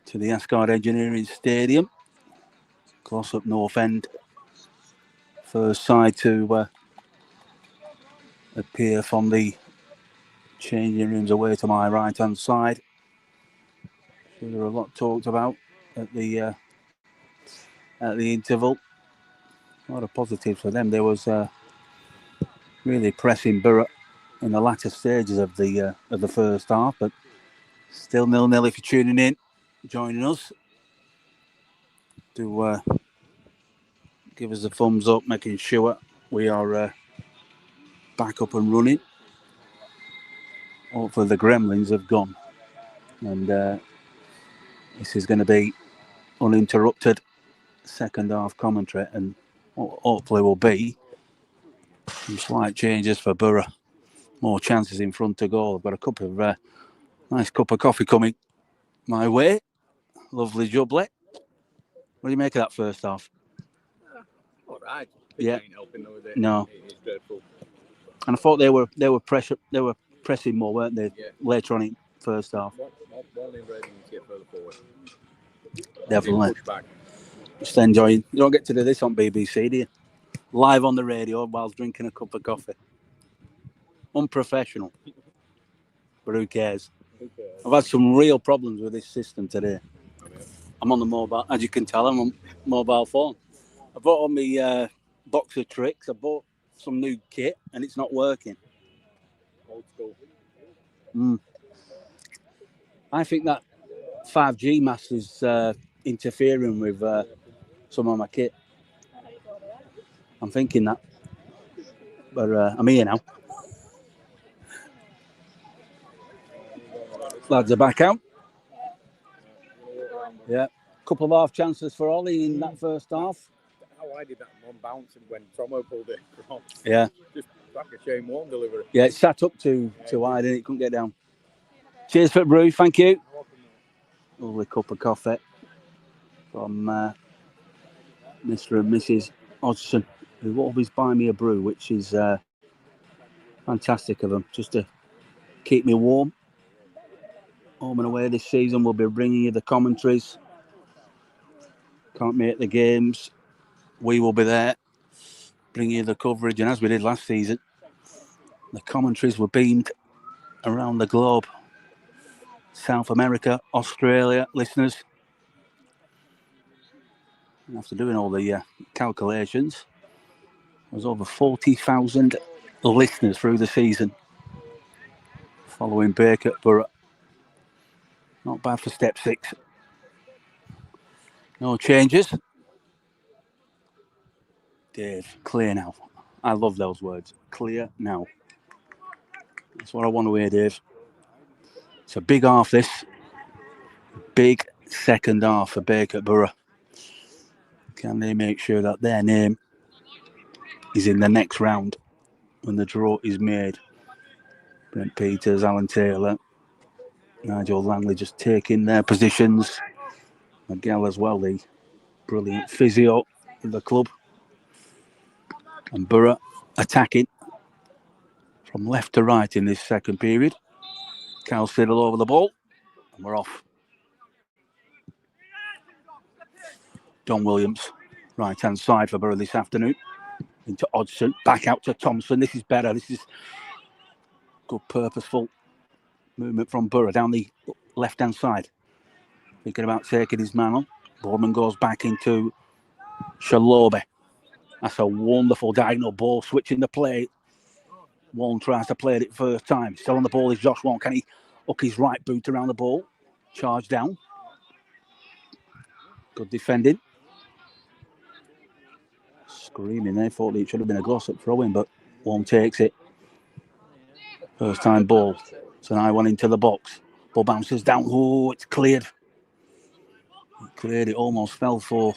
Speaker 2: to the Asgard Engineering Stadium. Glossop North End. First side to appear from the changing rooms away to my right-hand side. Sure, there were a lot talked about at the interval. A lot of positives for them. There was really pressing Borough in the latter stages of the first half, but still 0-0 if you're tuning in, joining us. Do give us a thumbs up, making sure we are back up and running. Hopefully the gremlins have gone, and this is going to be uninterrupted second half commentary, and hopefully will be some slight changes for Borough. More chances in front of goal. I've got a cup of nice cup of coffee coming my way. Lovely jubbly. What do you make of that first half?
Speaker 1: All right.
Speaker 2: Yeah.
Speaker 1: Ain't helping though, is it?
Speaker 2: No.
Speaker 1: It's dreadful.
Speaker 2: And I thought they were pressing more, weren't they? Yeah. Later on in first half.
Speaker 1: One in red and get further forward.
Speaker 2: Definitely.
Speaker 1: Push back.
Speaker 2: Just enjoying. You don't get to do this on BBC, do you? Live on the radio whilst drinking a cup of coffee. Unprofessional. But who cares? I've had some real problems with this system today. I'm on the mobile, as you can tell, I'm on mobile phone. I bought on my box of tricks. I bought some new kit and it's not working.
Speaker 1: Old school.
Speaker 2: I think that 5G mast is interfering with some of my kit. I'm thinking that. But I'm here now. Lads are back out. Yeah. Couple of half chances for Ollie in that first half.
Speaker 1: How I did that one bouncing when Tomo pulled it across.
Speaker 2: Yeah.
Speaker 1: Just like a Shane Warne delivery.
Speaker 2: Yeah, it sat up too wide and it couldn't get down. Cheers for the brew, thank you. Lovely cup of coffee from Mr. and Mrs. Hodgson, who always buy me a brew, which is fantastic of them, just to keep me warm. Home and away this season, we'll be bringing you the commentaries. Can't make the games. We will be there, bringing you the coverage. And as we did last season, the commentaries were beamed around the globe. South America, Australia, listeners. And after doing all the calculations, there's over 40,000 listeners through the season following Bacup Borough. Not bad for step 6. No changes. Dave, clear now. I love those words. Clear now. That's what I want to hear, Dave. It's a big half, this. Big second half for Bacup Borough. Can they make sure that their name is in the next round when the draw is made? Brent Peters, Alan Taylor, Nigel Langley just taking their positions. Miguel as well, the brilliant physio in the club. And Borough attacking from left to right in this second period. Cal Siddle over the ball. And we're off. Don Williams, right-hand side for Borough this afternoon. Into Hodgson, back out to Thompson. This is better. This is good, purposeful movement from Borough down the left-hand side. Thinking about taking his man on. Boardman goes back into Shalobe. That's a wonderful diagonal ball, switching the play. Warren tries to play it first time. Still on the ball is Josh Warren. Can he hook his right boot around the ball? Charge down. Good defending. Screaming there. Thought it should have been a Glossop throw-in, but Warren takes it. First time ball. So now one into the box. Ball bounces down. Oh, it's cleared. It cleared. It almost fell for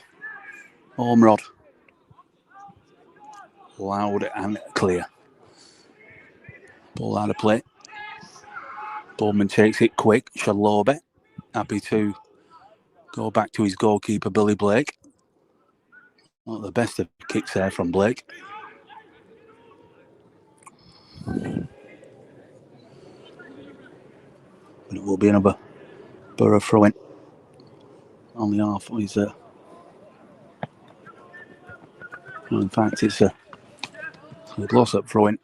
Speaker 2: Ormrod. Loud and clear. Ball out of play. Bowman takes it quick. Shalobe happy to go back to his goalkeeper, Billy Blake. Not the best of kicks there from Blake. And it will be another Borough throw-in. Only half. In fact, it's a Glossop throw-in.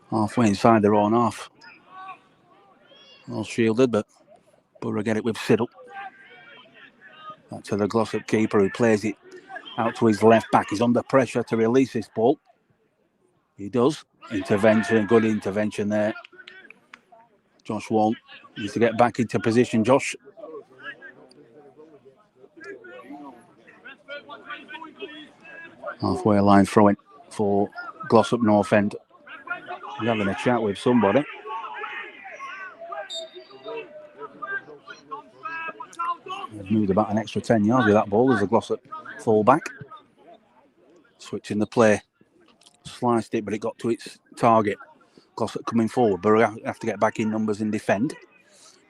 Speaker 2: Halfway inside their own half. All shielded, but Borough get it with Siddle. Back to the Glossop keeper who plays it out to his left back. He's under pressure to release this ball. He does. Intervention, good intervention there. Josh Wall needs to get back into position, Josh. Halfway line throw-in for Glossop North End. He's having a chat with somebody. He's moved about an extra 10 yards with that ball as a Glossop full-back. Switching the play. Sliced it, but it got to its target. Glossop coming forward. Borough have to get back in numbers and defend.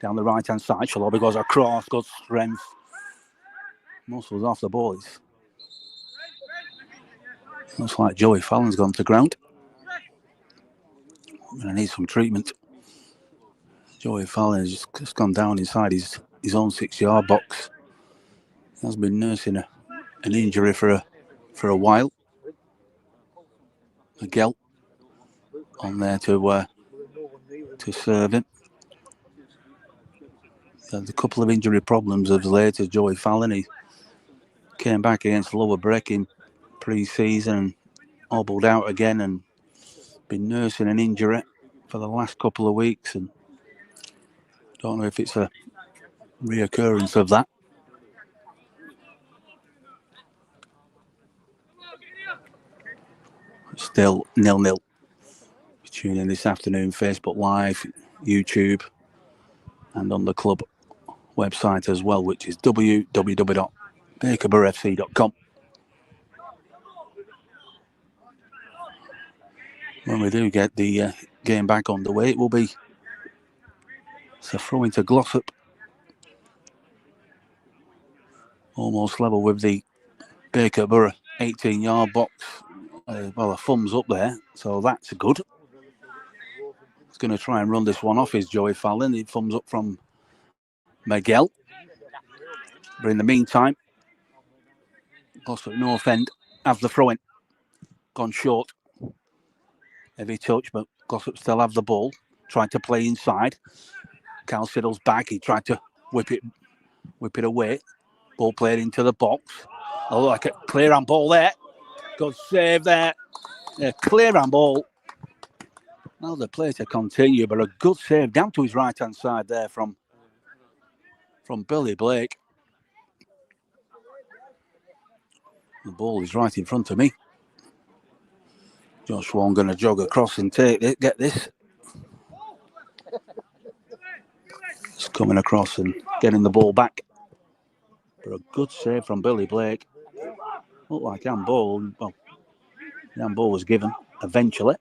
Speaker 2: Down the right-hand side. Shalobi goes across. Good strength. Muscles off the ball. Looks like Joey Fallon's gone to ground. Gonna need some treatment. Joey Fallon has just gone down inside his own 6-yard box. He has been nursing an injury for a while. Miguel on there to serve him. There's a couple of injury problems of late as Joey Fallon. He came back against Lower Breck in pre-season and hobbled out again and been nursing an injury for the last couple of weeks, and don't know if it's a reoccurrence of that. Still 0-0. Tune in this afternoon, Facebook Live, YouTube, and on the club website as well, which is www.bacuporofc.com. When we do get the game back on the way, it will be a throw into Glossop. Almost level with the Bacup Borough 18-yard box. Well, a thumbs up there, so that's good. He's going to try and run this one off, is Joey Fallon. He thumbs up from Miguel. But in the meantime, Glossop North End have the throw-in. Gone short. Heavy touch, but Glossop still have the ball. Trying to play inside. Cal Siddle's back. He tried to whip it away. Ball played into the box. Oh, like a clear hand ball there. Good save there. Yeah, clear hand ball. Now the play to continue, but a good save down to his right-hand side there from Billy Blake. The ball is right in front of me. Josh Wong going to jog across and take it. Get this. Just coming across and getting the ball back. But a good save from Billy Blake. Looked like handball. Well, the handball was given eventually.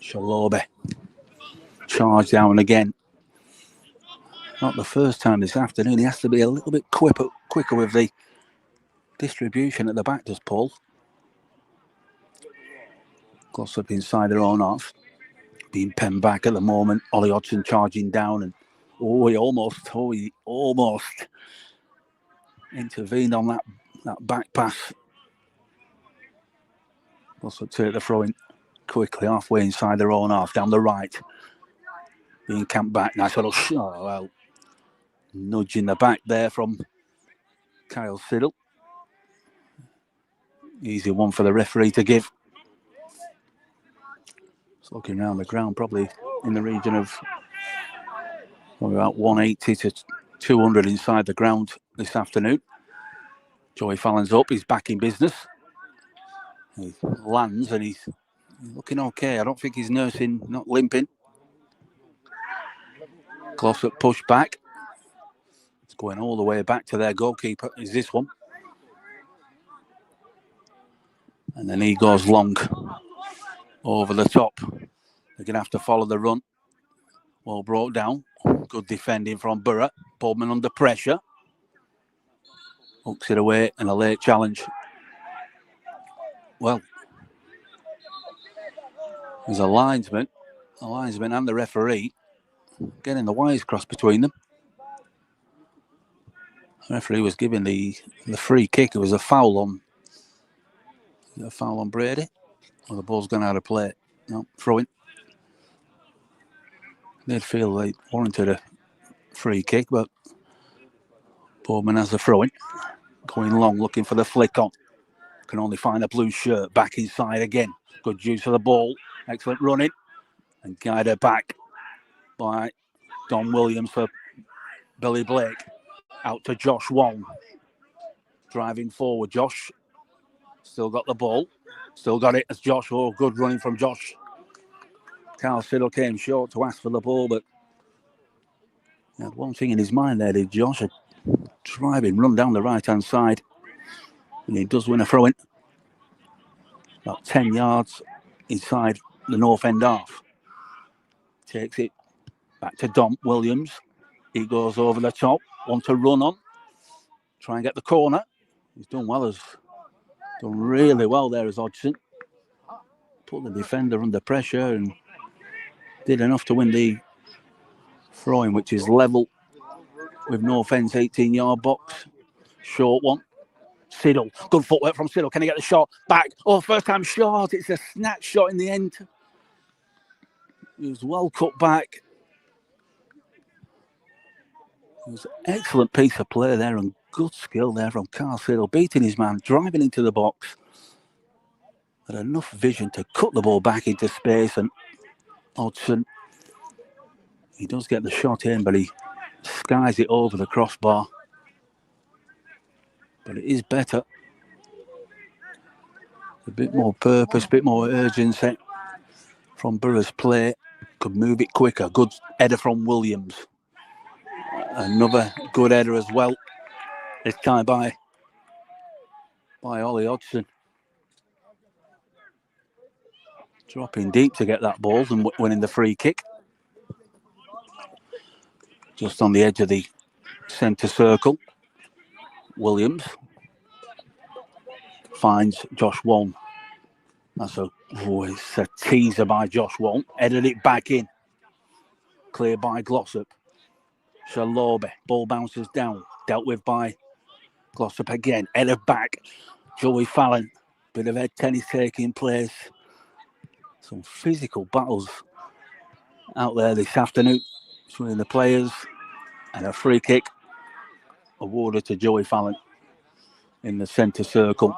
Speaker 2: Shalobi. Charge down again. Not the first time this afternoon. He has to be a little bit quicker with the distribution at the back, does Paul. Glossop inside their own half. Being penned back at the moment. Ollie Hodgson charging down, and he almost intervened on that back pass. Glossop take the throw in quickly, halfway inside their own half, down the right. Being camped back. Nice little nudge in the back there from Kyle Siddle. Easy one for the referee to give. Just looking around the ground, probably in the region of about 180 to 200 inside the ground this afternoon. Joey Fallon's up, he's back in business. He lands and he's looking okay. I don't think he's nursing, not limping. Glossop push back. It's going all the way back to their goalkeeper, is this one. And then he goes long over the top. They're going to have to follow the run. Well brought down. Good defending from Borough. Bowman under pressure. Hooks it away and a late challenge. Well, there's a linesman The linesman and the referee getting the wires crossed between them. The referee was giving the free kick. It was a foul on Brady. Well, the ball's gone out of play. No, throwing. They'd feel they warranted a free kick, but Boardman has the throw-in. Going long, looking for the flick on. Can only find a blue shirt. Back inside again. Good use of the ball. Excellent running. And guided back by Don Williams for Billy Blake. Out to Josh Wong. Driving forward, Josh. Still got the ball. Still got it as Josh. Oh, good running from Josh. Carl Siddle came short to ask for the ball, but he had one thing in his mind there, did Josh. A driving run down the right-hand side. And he does win a throw-in. About 10 yards inside the North End half. Takes it back to Dom Williams. He goes over the top. Want to run on. Try and get the corner. He's done really well there as Hodgson. Put the defender under pressure and did enough to win the throw-in, which is level with North End's 18-yard box. Short one. Siddle. Good footwork from Siddle. Can he get the shot? Back. Oh, first time shot. It's a snatch shot in the end. It was well cut back. It was an excellent piece of play there and good skill there from Carl Siddle. Beating his man, driving into the box. Had enough vision to cut the ball back into space, and Hodgson, he does get the shot in, but he skies it over the crossbar. But it is better. A bit more purpose, a bit more urgency from Borough's play. Could move it quicker. Good header from Williams. Another good header as well. This time by Ollie Hodgson. Dropping deep to get that ball and winning the free kick. Just on the edge of the centre circle. Williams finds Josh Wong. It's a teaser by Josh Wong. Headed it back in. Cleared by Glossop. Shalobe. Ball bounces down. Dealt with by Glossop again. Headed back. Joey Fallon. Bit of head tennis taking place. Some physical battles out there this afternoon between the players. And a free kick awarded to Joey Fallon in the centre circle.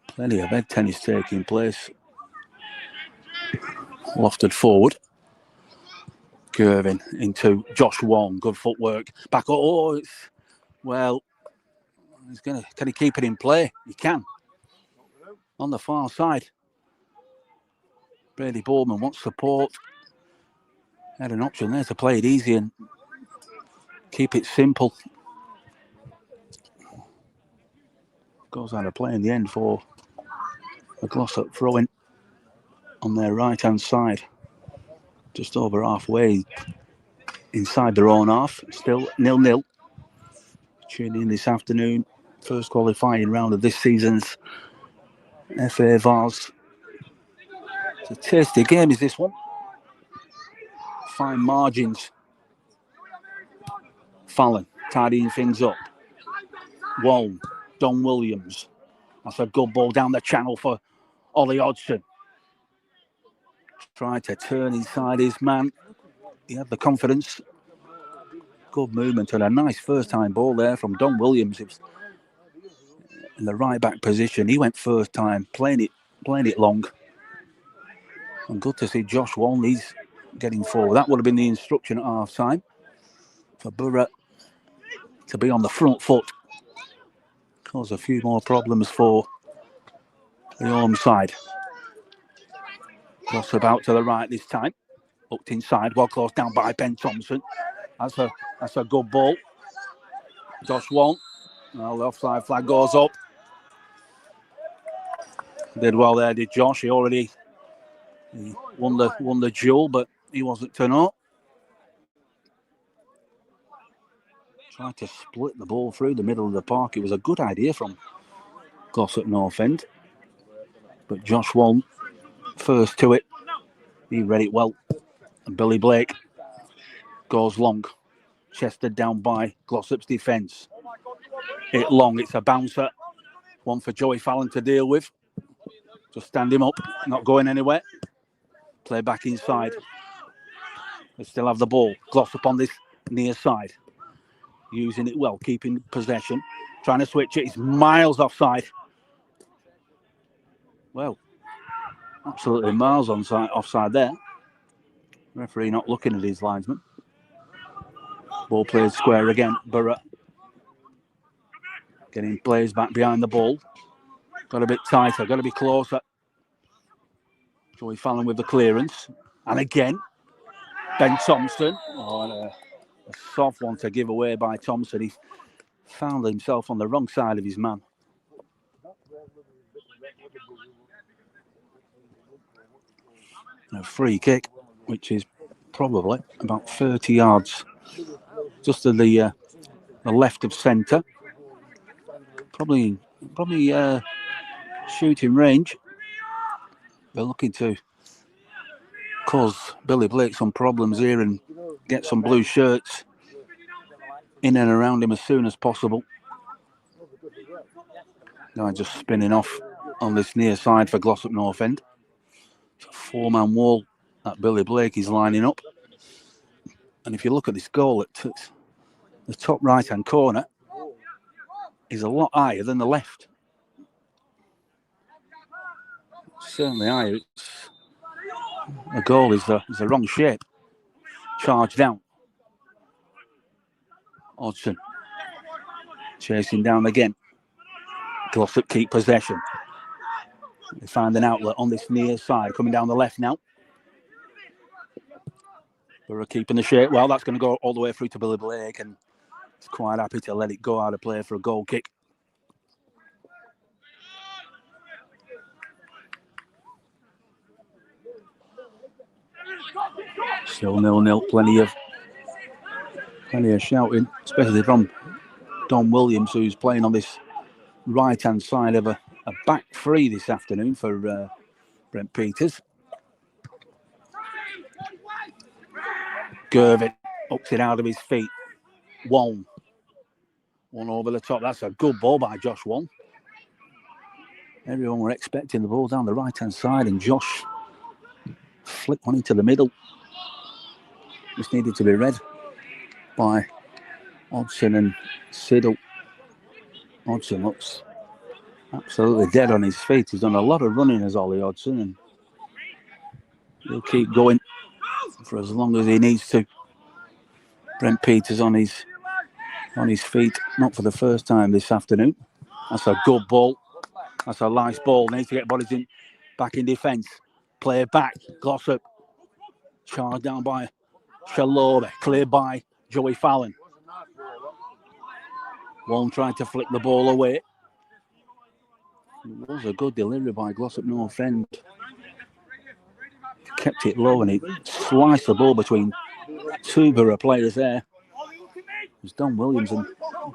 Speaker 2: Plenty of head tennis taking place. Lofted forward. Curving into Josh Wong. Good footwork. Back. Can he keep it in play? He can. On the far side. Brady Boardman wants support. Had an option there to play it easy and keep it simple. Goes out of play in the end for a Glossop throw-in on their right-hand side. Just over halfway inside their own half. Still 0-0. Tuning in this afternoon. First qualifying round of this season's FA Vase. It's a tasty game, is this one? Fine margins. Fallon tidying things up. Wong, Don Williams. That's a good ball down the channel for Ollie Hodgson. Tried to turn inside his man. He had the confidence. Good movement and a nice first time ball there from Don Williams. It was in the right back position. He went first time, playing it long. And good to see Josh Wong. He's getting forward. That would have been the instruction at half time for Borough to be on the front foot. Cause a few more problems for the home side. Glossop out to the right this time. Hooked inside, well close down by Ben Thompson. That's a good ball. Josh Wong. Well, the offside flag goes up. Did well there, did Josh. He won the duel, but he wasn't to know. Tried to split the ball through the middle of the park. It was a good idea from Glossop North End. But Josh Wong first to it. He read it well. And Billy Blake goes long. Chested down by Glossop's defence. Hit long, it's a bouncer. One for Joey Fallon to deal with. Just stand him up, not going anywhere. Play back inside. They still have the ball. Glossop on this near side. Using it well, keeping possession. Trying to switch it, it's miles offside. Well, absolutely miles offside there. Referee not looking at his linesman. Ball played square again. Borough getting players back behind the ball. Got a bit tighter, got to be closer. Joey Fallon with the clearance. And again, Ben Thompson. Oh, and a soft one to give away by Thompson. He found himself on the wrong side of his man. A free kick, which is probably about 30 yards just to the left of centre. Probably shooting range. They're looking to cause Billy Blake some problems here and get some blue shirts in and around him as soon as possible. Now just spinning off on this near side for Glossop North End. It's a four-man wall that Billy Blake is lining up. And if you look at this goal at the top right-hand corner, is a lot higher than the left. Certainly higher. The goal is the wrong shape. Charge down. Hodgson chasing down again. Glossop keep possession. They find an outlet on this near side, coming down the left now. Borough keeping the shape. Well, that's going to go all the way through to Billy Blake, and he's quite happy to let it go out of play for a goal kick. Still 0-0. Plenty of shouting, especially from Don Williams, who's playing on this right-hand side of a back three this afternoon for Brent Peters. Gervin ups it out of his feet. One over the top. That's a good ball by Josh Wong. Everyone were expecting the ball down the right-hand side, and Josh flicked one into the middle. Just needed to be read by Hodgson and Siddle. Hodgson looks absolutely dead on his feet. He's done a lot of running as Ollie Hodgson, and he'll keep going for as long as he needs to. Brent Peters on his feet, not for the first time this afternoon. That's a good ball. That's a nice ball. Needs to get bodies in, back in defence. Play back. Glossop. Charged down by Shalobe. Cleared by Joey Fallon. One tried to flick the ball away. It was a good delivery by Glossop North End. Kept it low and he sliced the ball between two Borough players there. It was Don Williams and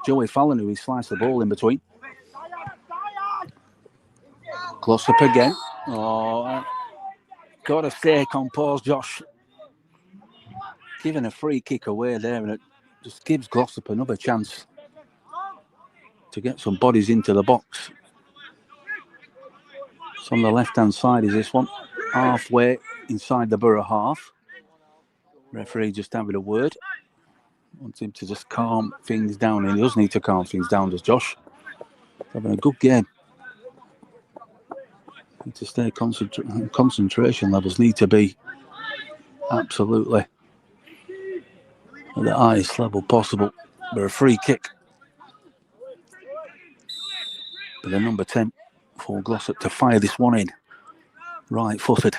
Speaker 2: Joey Fallon who he sliced the ball in between. Glossop again. Oh, gotta stay composed, Josh. Giving a free kick away there, and it just gives Glossop another chance to get some bodies into the box. So on the left-hand side is this one, halfway inside the Borough half. Referee just having a word. Wants him to just calm things down, and he does need to calm things down, does Josh. Having a good game. Need to stay concentration levels need to be absolutely at the highest level possible. But a free kick. But the number 10 for Glossop to fire this one in. Right footed.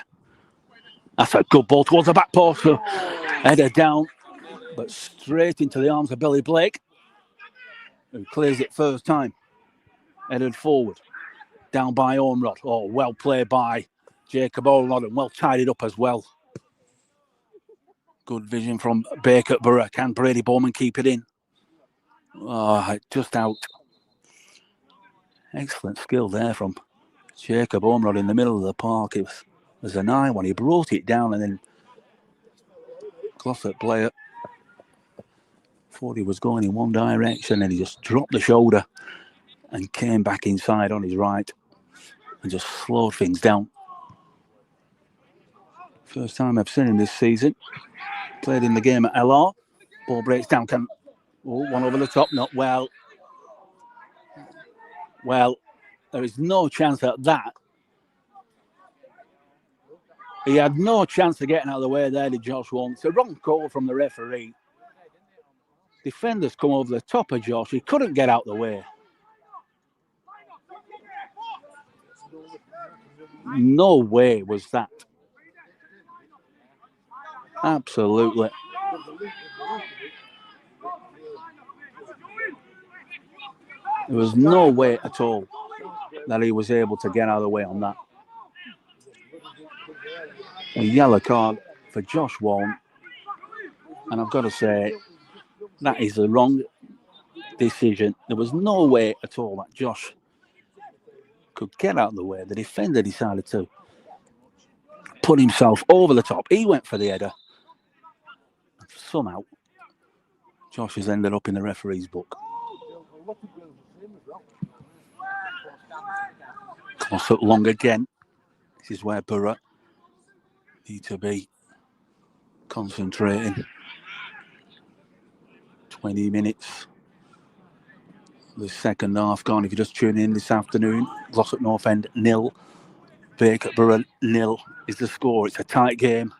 Speaker 2: That's a good ball towards the back post. Header down, but straight into the arms of Billy Blake, who clears it first time. Headed forward. Down by Ormrod. Oh, well played by Jacob Ormrod, and well tidied up as well. Good vision from Bacup Borough. Can Brady Bowman keep it in? Oh, just out. Excellent skill there from Jacob Ormrod in the middle of the park. It was There's a 9-1. He brought it down, and then Glossop player thought he was going in one direction, and he just dropped the shoulder and came back inside on his right and just slowed things down. First time I've seen him this season. Played in the game at LR. Ball breaks down. One over the top. Not well. Well, there is no chance at that. He had no chance of getting out of the way there, did Josh Walton. It's a wrong call from the referee. Defenders come over the top of Josh. He couldn't get out of the way. No way was that. Absolutely. There was no way at all that he was able to get out of the way on that. A yellow card for Josh Walton. And I've got to say, that is the wrong decision. There was no way at all that Josh could get out of the way. The defender decided to put himself over the top. He went for the header. Somehow, Josh has ended up in the referee's book. Glossop long again. This is where Borough need to be concentrating. 20 minutes. The second half gone. If you're just tuning in this afternoon, Glossop North End 0, Bacup Borough 0 is the score. It's a tight game.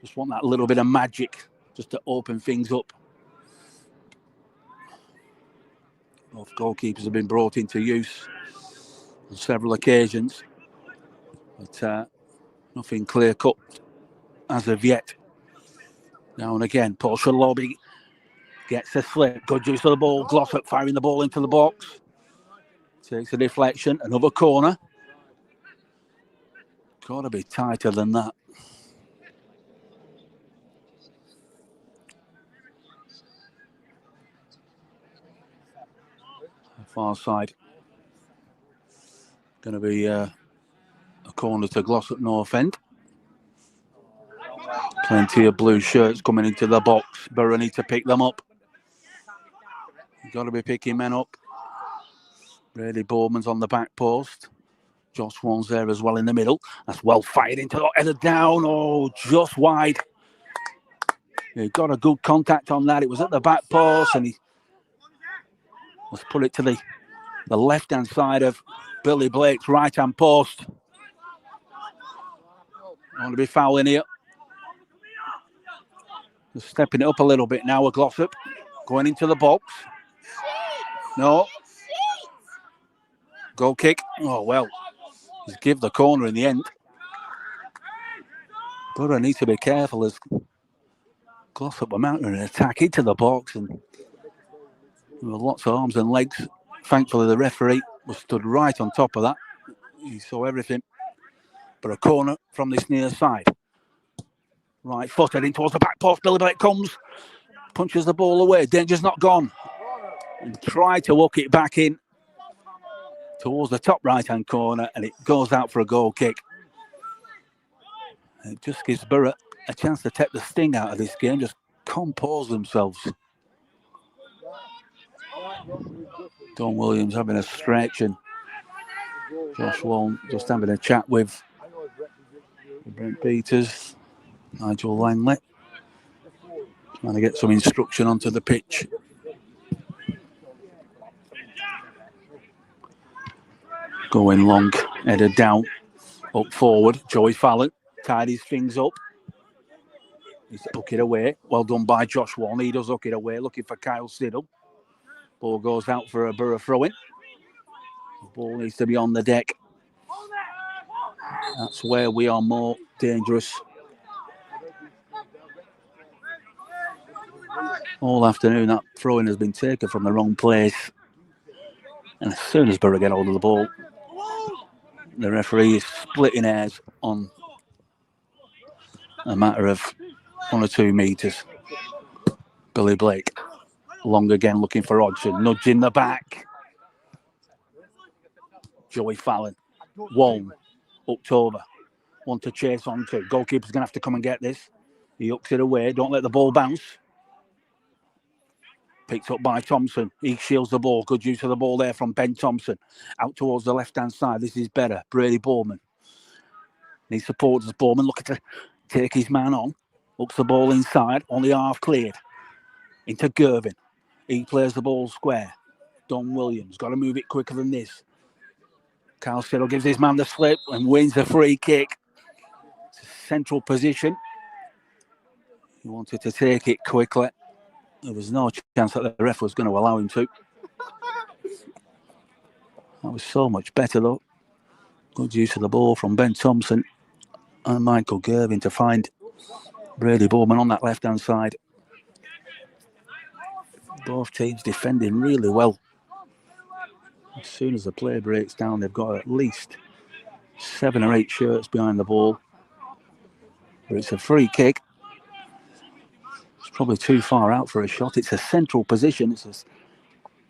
Speaker 2: Just want that little bit of magic just to open things up. Both goalkeepers have been brought into use on several occasions, but nothing clear cut as of yet. Now and again, Paul Shalobi gets a slip. Good use of the ball. Glossop firing the ball into the box. Takes a deflection. Another corner. Got to be tighter than that. Far side. Going to be a corner to Glossop North End. Plenty of blue shirts coming into the box. Borough need to pick them up. You've got to be picking men up. Brady Bowman's on the back post. Josh Walton's there as well in the middle. That's well fired into the header down. Oh, just wide. He got a good contact on that. It was at the back post, and he let's put it to the left-hand side of Billy Blake's right-hand post. I want to be fouling here. Just stepping it up a little bit now with Glossop. Going into the box. No. Goal kick. Oh, well. He's give the corner in the end. But I need to be careful as Glossop were mounting an attack into the box, and with lots of arms and legs. Thankfully, the referee was stood right on top of that. He saw everything. But a corner from this near side. Right foot heading towards the back post. Billy Blake comes, punches the ball away. Danger's not gone. And tried to hook it back in towards the top right-hand corner, and it goes out for a goal kick. It just gives Borough a chance to take the sting out of this game, just compose themselves. Don Williams having a stretch, and Josh Walton just having a chat with Brent Peters, Nigel Langley, trying to get some instruction onto the pitch. Going long, headed down, up forward. Joey Fallon tidies things up. He's hook it away. Well done by Josh Walton. He does hook it away, looking for Kyle Siddle. Ball goes out for a Borough throw-in. The ball needs to be on the deck. That's where we are more dangerous. All afternoon, that throw-in has been taken from the wrong place. And as soon as Borough get hold of the ball, the referee is splitting hairs on a matter of 1 or 2 metres. Billy Blake, long again, looking for Hodgson, nudge in the back. Joey Fallon, Walton, hooked over. one to chase on to. Goalkeeper's going to have to come and get this. He hooks it away. Don't let the ball bounce. Picked up by Thompson. He shields the ball. Good use of the ball there from Ben Thompson. Out towards the left-hand side. This is better. Brady Bowman. He supports Bowman. Looking to take his man on. Hooks the ball inside. Only half cleared. Into Gervin. He plays the ball square. Don Williams. Got to move it quicker than this. Kyle Siddle gives his man the slip and wins the free kick. It's a central position. He wanted to take it quickly. There was no chance that the ref was going to allow him to. That was so much better though. Good use of the ball from Ben Thompson and Michael Gervin to find Brady Bowman on that left-hand side. Both teams defending really well. As soon as the play breaks down, they've got at least 7 or 8 shirts behind the ball. But it's a free kick. It's probably too far out for a shot. It's a central position. It's a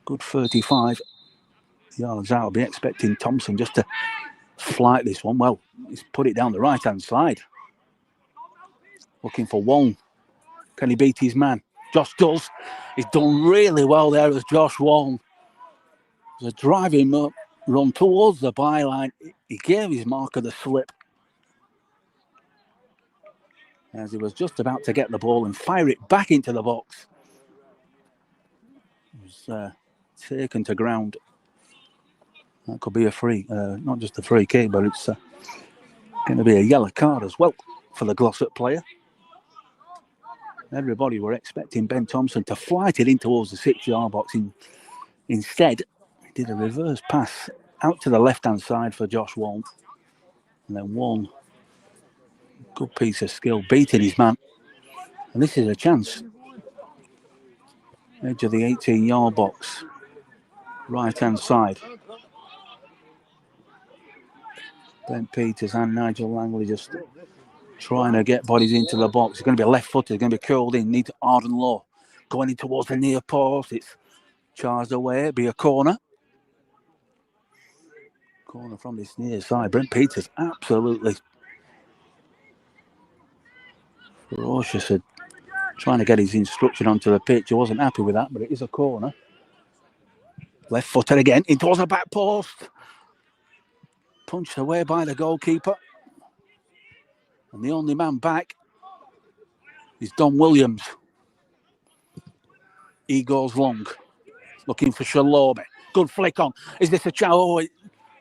Speaker 2: good 35 yards out. I'll be expecting Thompson just to flight this one. Well, he's put it down the right-hand side. Looking for Wong. Can he beat his man? Josh does. He's done really well there as Josh Wong. It was a driving run towards the byline. He gave his marker the slip. As he was just about to get the ball and fire it back into the box. It was taken to ground. That could be a free, not just a free kick, but it's going to be a yellow card as well for the Glossop player. Everybody were expecting Ben Thompson to flight it in towards the 6-yard box. Instead, he did a reverse pass out to the left-hand side for Josh Wong. And then Wong, good piece of skill, beating his man. And this is a chance. Edge of the 18-yard box. Right-hand side. Ben Peters and Nigel Langley just trying to get bodies into the box. It's going to be a left-footer. It's going to be curled in. Needs Arden Law. Going in towards the near post. It's charged away. It'll be a corner. Corner from this near side. Brent Peters absolutely ferocious at trying to get his instruction onto the pitch. He wasn't happy with that, but it is a corner. Left-footer again. In towards the back post. Punched away by the goalkeeper. And the only man back is Don Williams. He goes long. Looking for Shalobi. Good flick on. Is this a chance? Oh,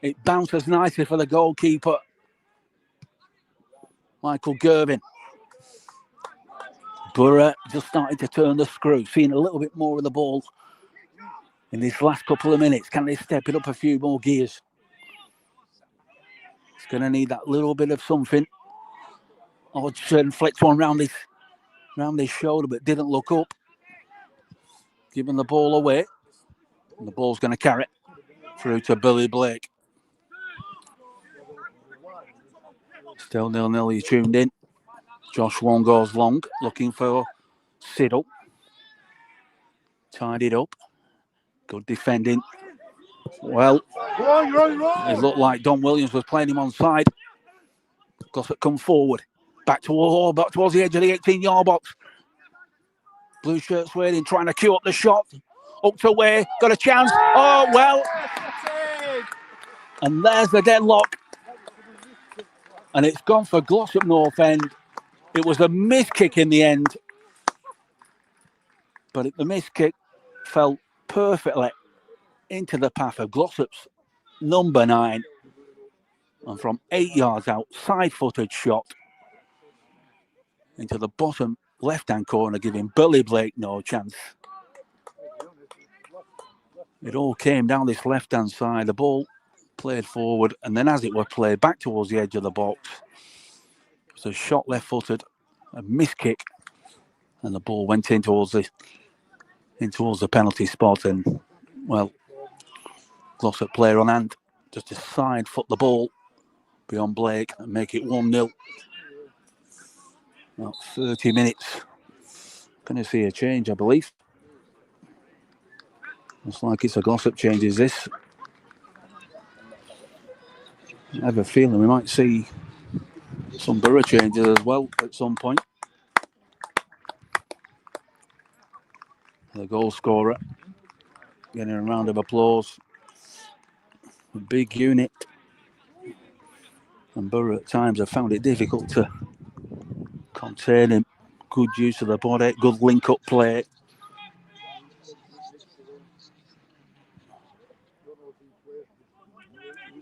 Speaker 2: it bounces nicely for the goalkeeper. Michael Gervin. Borough just starting to turn the screw. Seeing a little bit more of the ball in these last couple of minutes. Can they step it up a few more gears? It's going to need that little bit of something. Hodgson flicked one round his shoulder, but didn't look up. Giving the ball away. And the ball's going to carry it through to Billy Blake. Still 0-0, you tuned in. Josh Wong goes long, looking for Siddle. Tied it up. Good defending. Well, it looked like Don Williams was playing him on side. Glossop come forward. Back towards the edge of the 18-yard box. Blue shirts waiting, trying to queue up the shot. Up to Way, got a chance. Oh, well. And there's the deadlock. And it's gone for Glossop North End. It was a missed kick in the end. But the missed kick fell perfectly into the path of Glossop's number 9. And from 8 yards out, side-footed shot into the bottom left-hand corner, giving Billy Blake no chance. It all came down this left-hand side. The ball played forward, and then as it were played back towards the edge of the box. It was a shot left-footed, a missed kick, and the ball went in towards the penalty spot. And, well, Glossop player on hand just to side-foot the ball beyond Blake and make it 1-0. About 30 minutes. Going to see a change, I believe. Looks like it's a Glossop change, is this? I have a feeling we might see some Borough changes as well at some point. The goal scorer getting a round of applause. A big unit. And Borough at times have found it difficult to contain him. Good use of the body, good link-up play.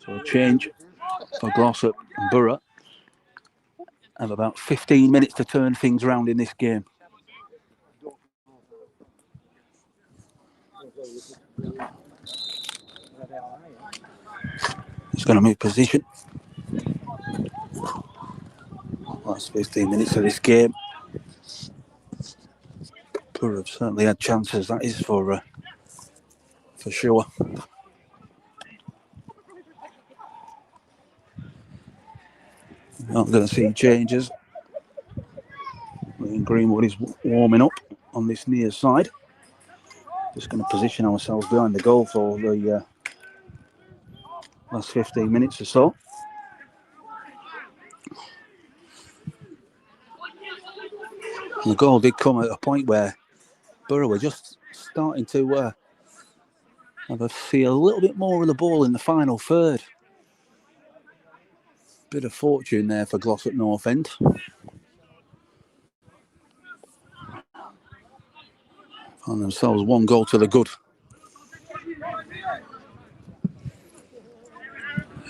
Speaker 2: So a change for Glossop and Borough. Have about 15 minutes to turn things around in this game. He's going to move position. Last 15 minutes of this game. Borough have certainly had chances, that is for sure. Not going to see changes. Greenwood is warming up on this near side. Just going to position ourselves behind the goal for the last 15 minutes or so. And the goal did come at a point where Borough were just starting to see a little bit more of the ball in the final third. Bit of fortune there for Glossop North End. Found themselves one goal to the good.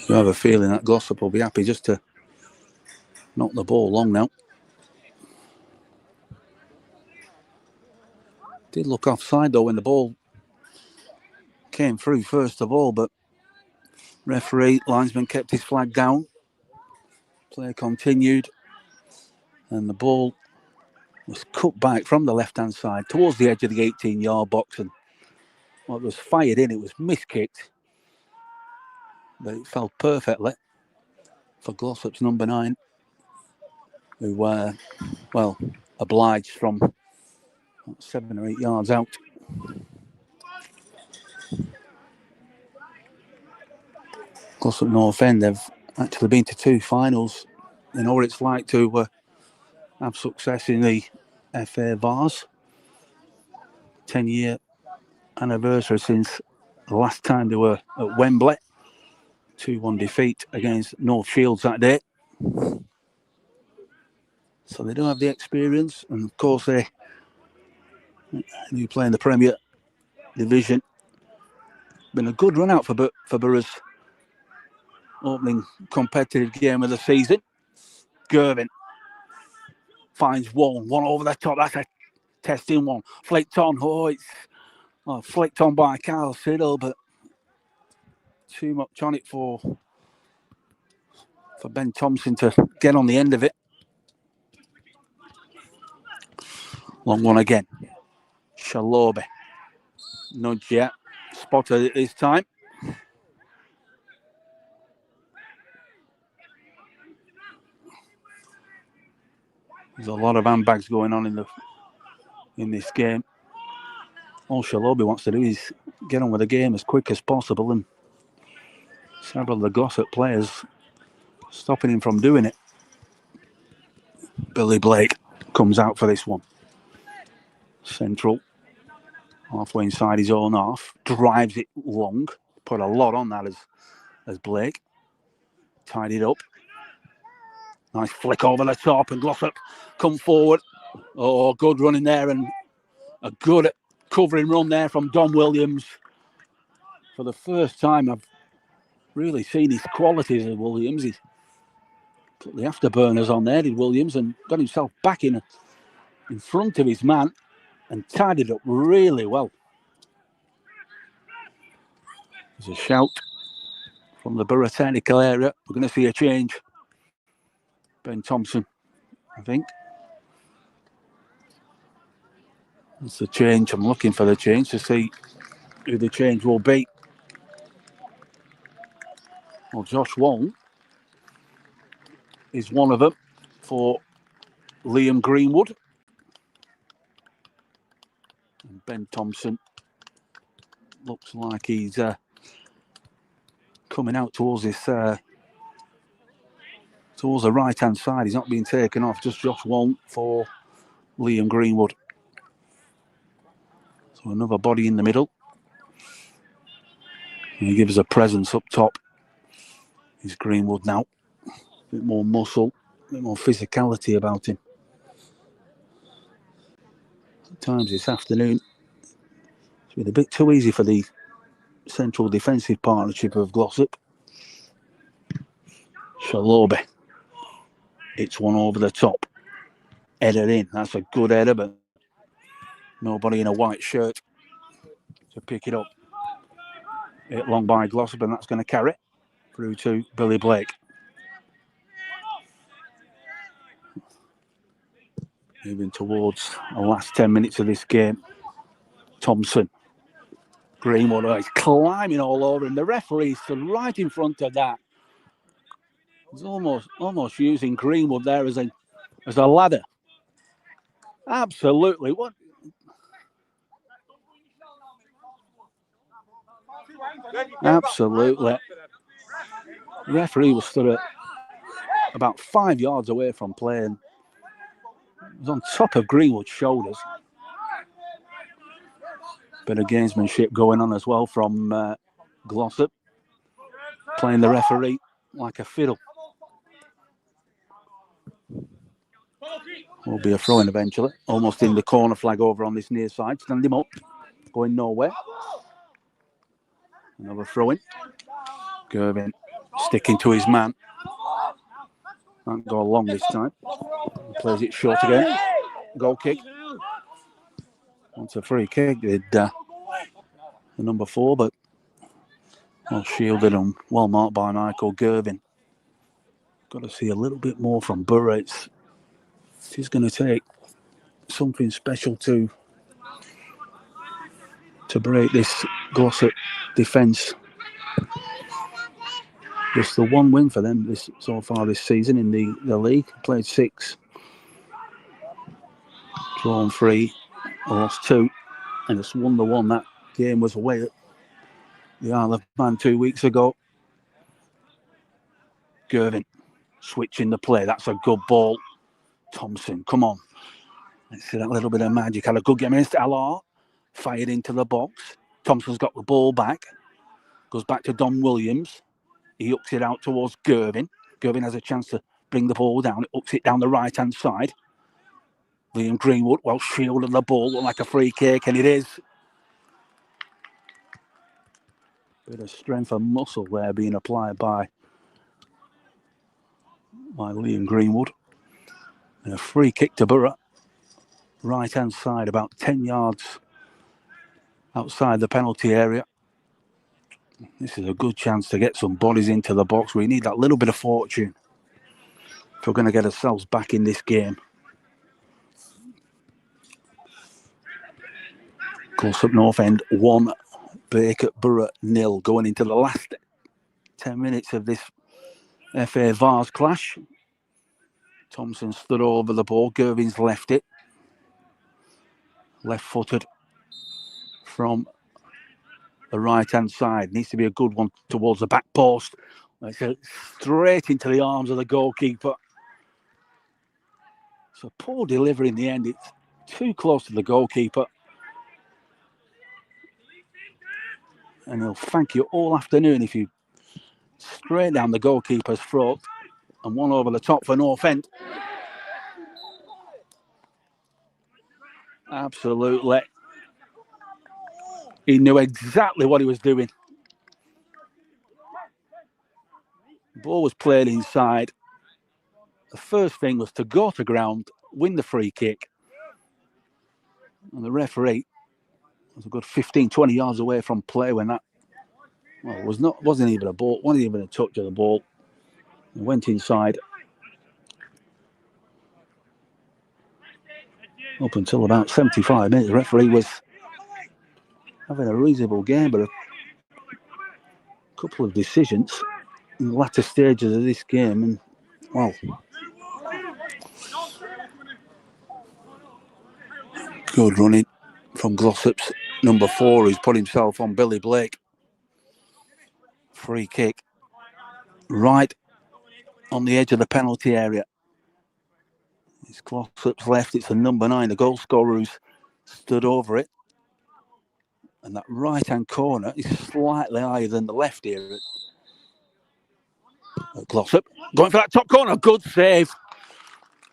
Speaker 2: You have a feeling that Glossop will be happy just to knock the ball long now. Did look offside though when the ball came through first of all, but referee, linesman kept his flag down. Play continued, and the ball was cut back from the left-hand side towards the edge of the 18-yard box, and what was fired in, it was miskicked, but it fell perfectly for Glossop's number 9, who were, well, obliged from 7 or 8 yards out. Glossop North End have actually been to 2 finals. They know what it's like to have success in the FA Vase. 10-year anniversary since the last time they were at Wembley. 2-1 defeat against North Shields that day. So they do have the experience, and of course they play in the Premier Division. Been a good run out for Borough's opening competitive game of the season. Gervin finds one over the top. That's a testing one. Flicked on. Flicked on by Kyle Siddle, but too much on it for Ben Thompson to get on the end of it. Long one again. Shalobi. Nudge yet. Spotted it this time. There's a lot of handbags going on in this game. All Shalobi wants to do is get on with the game as quick as possible, and several of the Glossop players stopping him from doing it. Billy Blake comes out for this one. Central, halfway inside his own half, drives it long. Put a lot on that as Blake. Tied it up. Nice flick over the top, and Glossop come forward. Oh, good running there, and a good covering run there from Don Williams. For the first time, I've really seen his qualities of Williams. He put the afterburners on there, did Williams, and got himself back in front of his man and tied it up really well. There's a shout from the Borough technical area. We're going to see a change. Ben Thompson, I think. That's the change. I'm looking for the change to see who the change will be. Well, Josh Wong is one of them for Liam Greenwood. And Ben Thompson looks like he's coming out towards this towards the right-hand side. He's not being taken off. Just Josh Wong for Liam Greenwood. So another body in the middle. And he gives a presence up top. He's Greenwood now. A bit more muscle, a bit more physicality about him. At times this afternoon, it's been a bit too easy for the central defensive partnership of Glossop. Shalobe. It's one over the top. Header in. That's a good header, but nobody in a white shirt to pick it up. Hit long by Glossop, and that's going to carry through to Billy Blake. Moving towards the last 10 minutes of this game. Thompson. Greenwood is climbing all over him. The referee stood right in front of that. He's almost using Greenwood there as a ladder. Absolutely. What? Absolutely. The referee was stood at about 5 yards away from play and was on top of Greenwood's shoulders. Bit of gamesmanship going on as well from Glossop, playing the referee like a fiddle. Will be a throw-in eventually. Almost in the corner flag over on this near side. Stand him up. Going nowhere. Another throw-in. Gervin sticking to his man. Can't go long this time. Plays it short again. Goal kick. Wants a free kick. Did the number 4, but well shielded and well marked by Michael Gervin. Got to see a little bit more from Borough. It's going to take something special to break this Glossop defence. Just the one win for them so far this season in the league. Played 6, drawn 3, lost 2, and just won the one. That game was away at the Isle of Man 2 weeks ago. Gervin switching the play. That's a good ball. Thompson, come on. Let's see that little bit of magic. Had a good game against LR. Fired into the box. Thompson's got the ball back. Goes back to Don Williams. He hooks it out towards Gervin. Gervin has a chance to bring the ball down. It hooks it down the right-hand side. Liam Greenwood, well shielded the ball. Looked like a free kick, and it is. Bit of strength and muscle there being applied by Liam Greenwood. And a free kick to Borough. Right-hand side, about 10 yards outside the penalty area. This is a good chance to get some bodies into the box. We need that little bit of fortune if we're going to get ourselves back in this game. Glossop North End 1, Bacup Borough 0, going into the last 10 minutes of this FA Vase clash. Thompson stood over the ball. Gervin's left it. Left-footed from the right-hand side. Needs to be a good one towards the back post. It's straight into the arms of the goalkeeper. It's a poor delivery in the end. It's too close to the goalkeeper. And he'll thank you all afternoon if you straight down the goalkeeper's throat. And one over the top for North End. Absolutely. He knew exactly what he was doing. The ball was played inside. The first thing was to go to ground, win the free kick. And the referee was a good 15, 20 yards away from play when that wasn't even a ball, wasn't even a touch of the ball. It went inside. Up until about 75 minutes, the referee was having a reasonable game, but a couple of decisions in the latter stages of this game, and well, good running from Glossop's number 4, who's put himself on Billy Blake. Free kick right on the edge of the penalty area. It's Glossop's left. It's the number 9, the goal scorer, who's stood over it. And that right-hand corner is slightly higher than the left here at Glossop. Going for that top corner. Good save.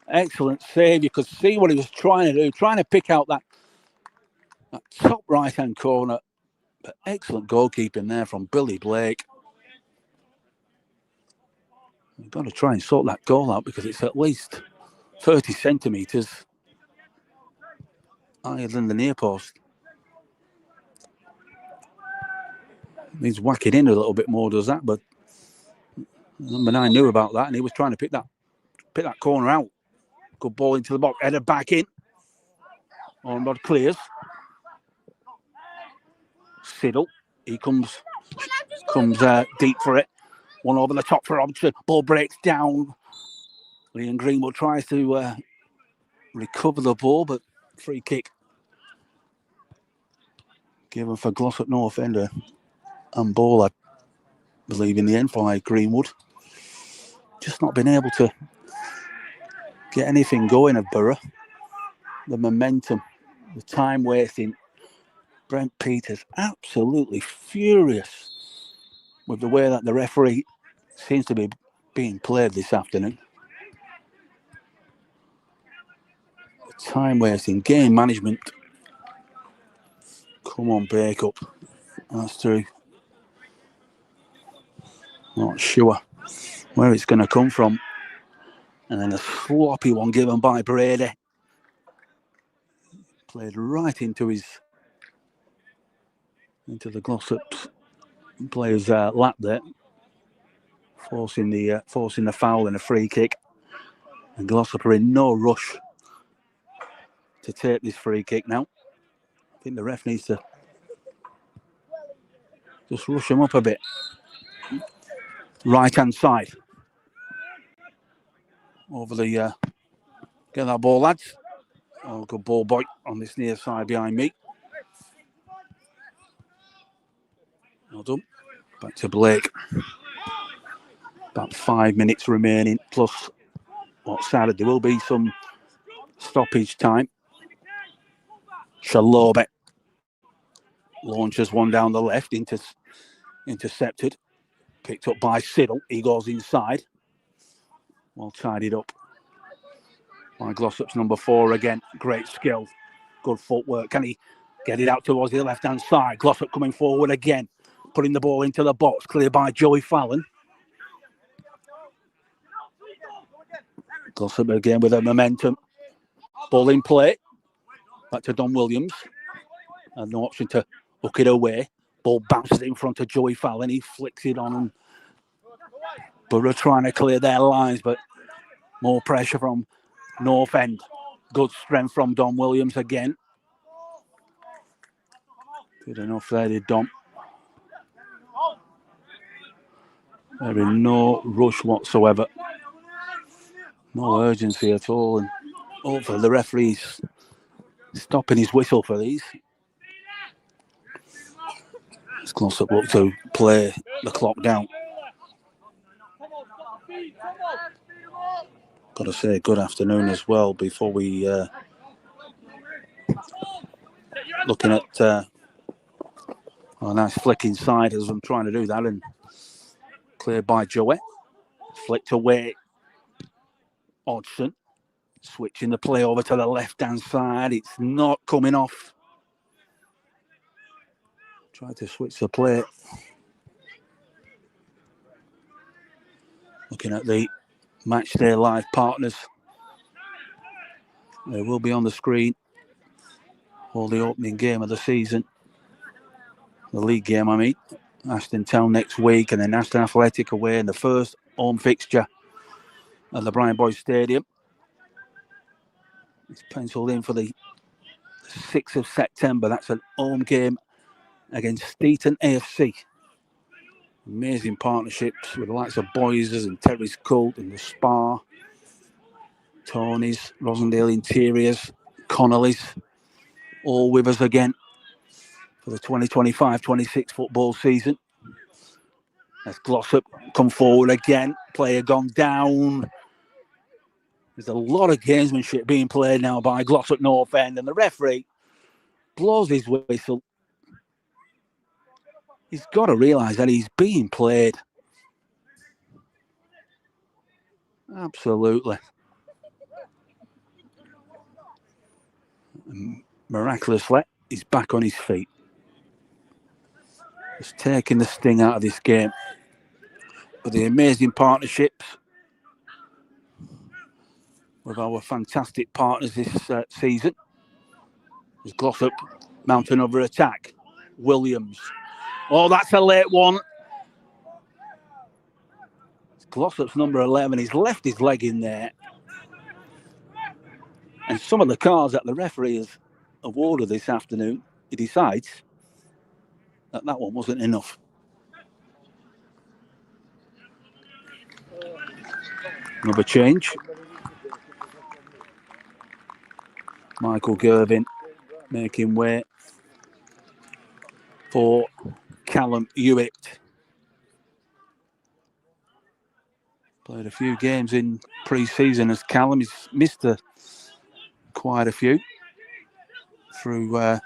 Speaker 2: Excellent save. You could see what he was trying to do, trying to pick out that top right-hand corner. But excellent goalkeeping there from Billy Blake. We've got to try and sort that goal out because it's at least 30 centimetres higher than the near post. Needs whacking in a little bit more, does that? But number 9 knew about that, and he was trying to pick that corner out. Good ball into the box, header back in. Ormond clears. Siddle, he comes deep for it. One over the top for Robson. Ball breaks down. Liam Greenwood tries to recover the ball, but free kick given for Glossop North End. And ball, I believe, in the end by Greenwood. Just not been able to get anything going of Borough. The momentum, the time wasting. Brent Peters absolutely furious with the way that the referee seems to be being played this afternoon. Time wasting, game management. Come on, Bacup. That's true. Not sure where it's going to come from. And then a sloppy one given by Brady. Played right into the Glossop player's lap there, forcing the foul and a free kick. And Glossop are in no rush to take this free kick now. I think the ref needs to just rush him up a bit. Right hand side. Over the get that ball, lads. Oh, good ball boy on this near side behind me. Well done. Back to Blake. About 5 minutes remaining, plus what's added. There will be some stoppage time. Shalobe launches one down the left, intercepted. Picked up by Siddle. He goes inside. Well tidied up by Glossop's number 4 again. Great skill. Good footwork. Can he get it out towards the left-hand side? Glossop coming forward again. Putting the ball into the box. Cleared by Joey Fallon. Glossop again with a momentum. Ball in play. Back to Don Williams. And no option to hook it away. Ball bounces in front of Joey Fallon. He flicks it on. And Borough trying to clear their lines, but more pressure from North End. Good strength from Don Williams again. Good enough there, did Don. There is no rush whatsoever. No urgency at all. And hopefully the referee's stopping his whistle for these. It's Glossop look to play the clock down. Got to say good afternoon as well before we looking at a nice flick inside as I'm trying to do that, and cleared by Joey. Flicked away. Hodgson switching the play over to the left hand side. It's not coming off. Tried to switch the play. Looking at the Matchday live partners. They will be on the screen for the opening game of the season. The league game, I mean. Ashton Town next week, and then Ashton Athletic away in the first home fixture at the Brian Boyd Stadium. It's penciled in for the 6th of September. That's an home game against Steeton AFC. Amazing partnerships with the likes of Boyses and Terry's Cult and the Spa, Tony's, Rosendale Interiors, Connolly's, all with us again for the 2025-26 football season. As Glossop come forward again, player gone down. There's a lot of gamesmanship being played now by Glossop North End, and the referee blows his whistle. He's got to realise that he's being played. Absolutely. And miraculously, he's back on his feet. He's taking the sting out of this game. With the amazing partnerships with our fantastic partners this season. As Glossop mount another attack. Williams. Oh, that's a late one. Glossop's number 11. He's left his leg in there. And some of the cards that the referee has awarded this afternoon, he decides that that one wasn't enough. Another change. Michael Gervin making way for Callum Hewitt. Played a few games in pre-season as Callum. He's missed quite a few through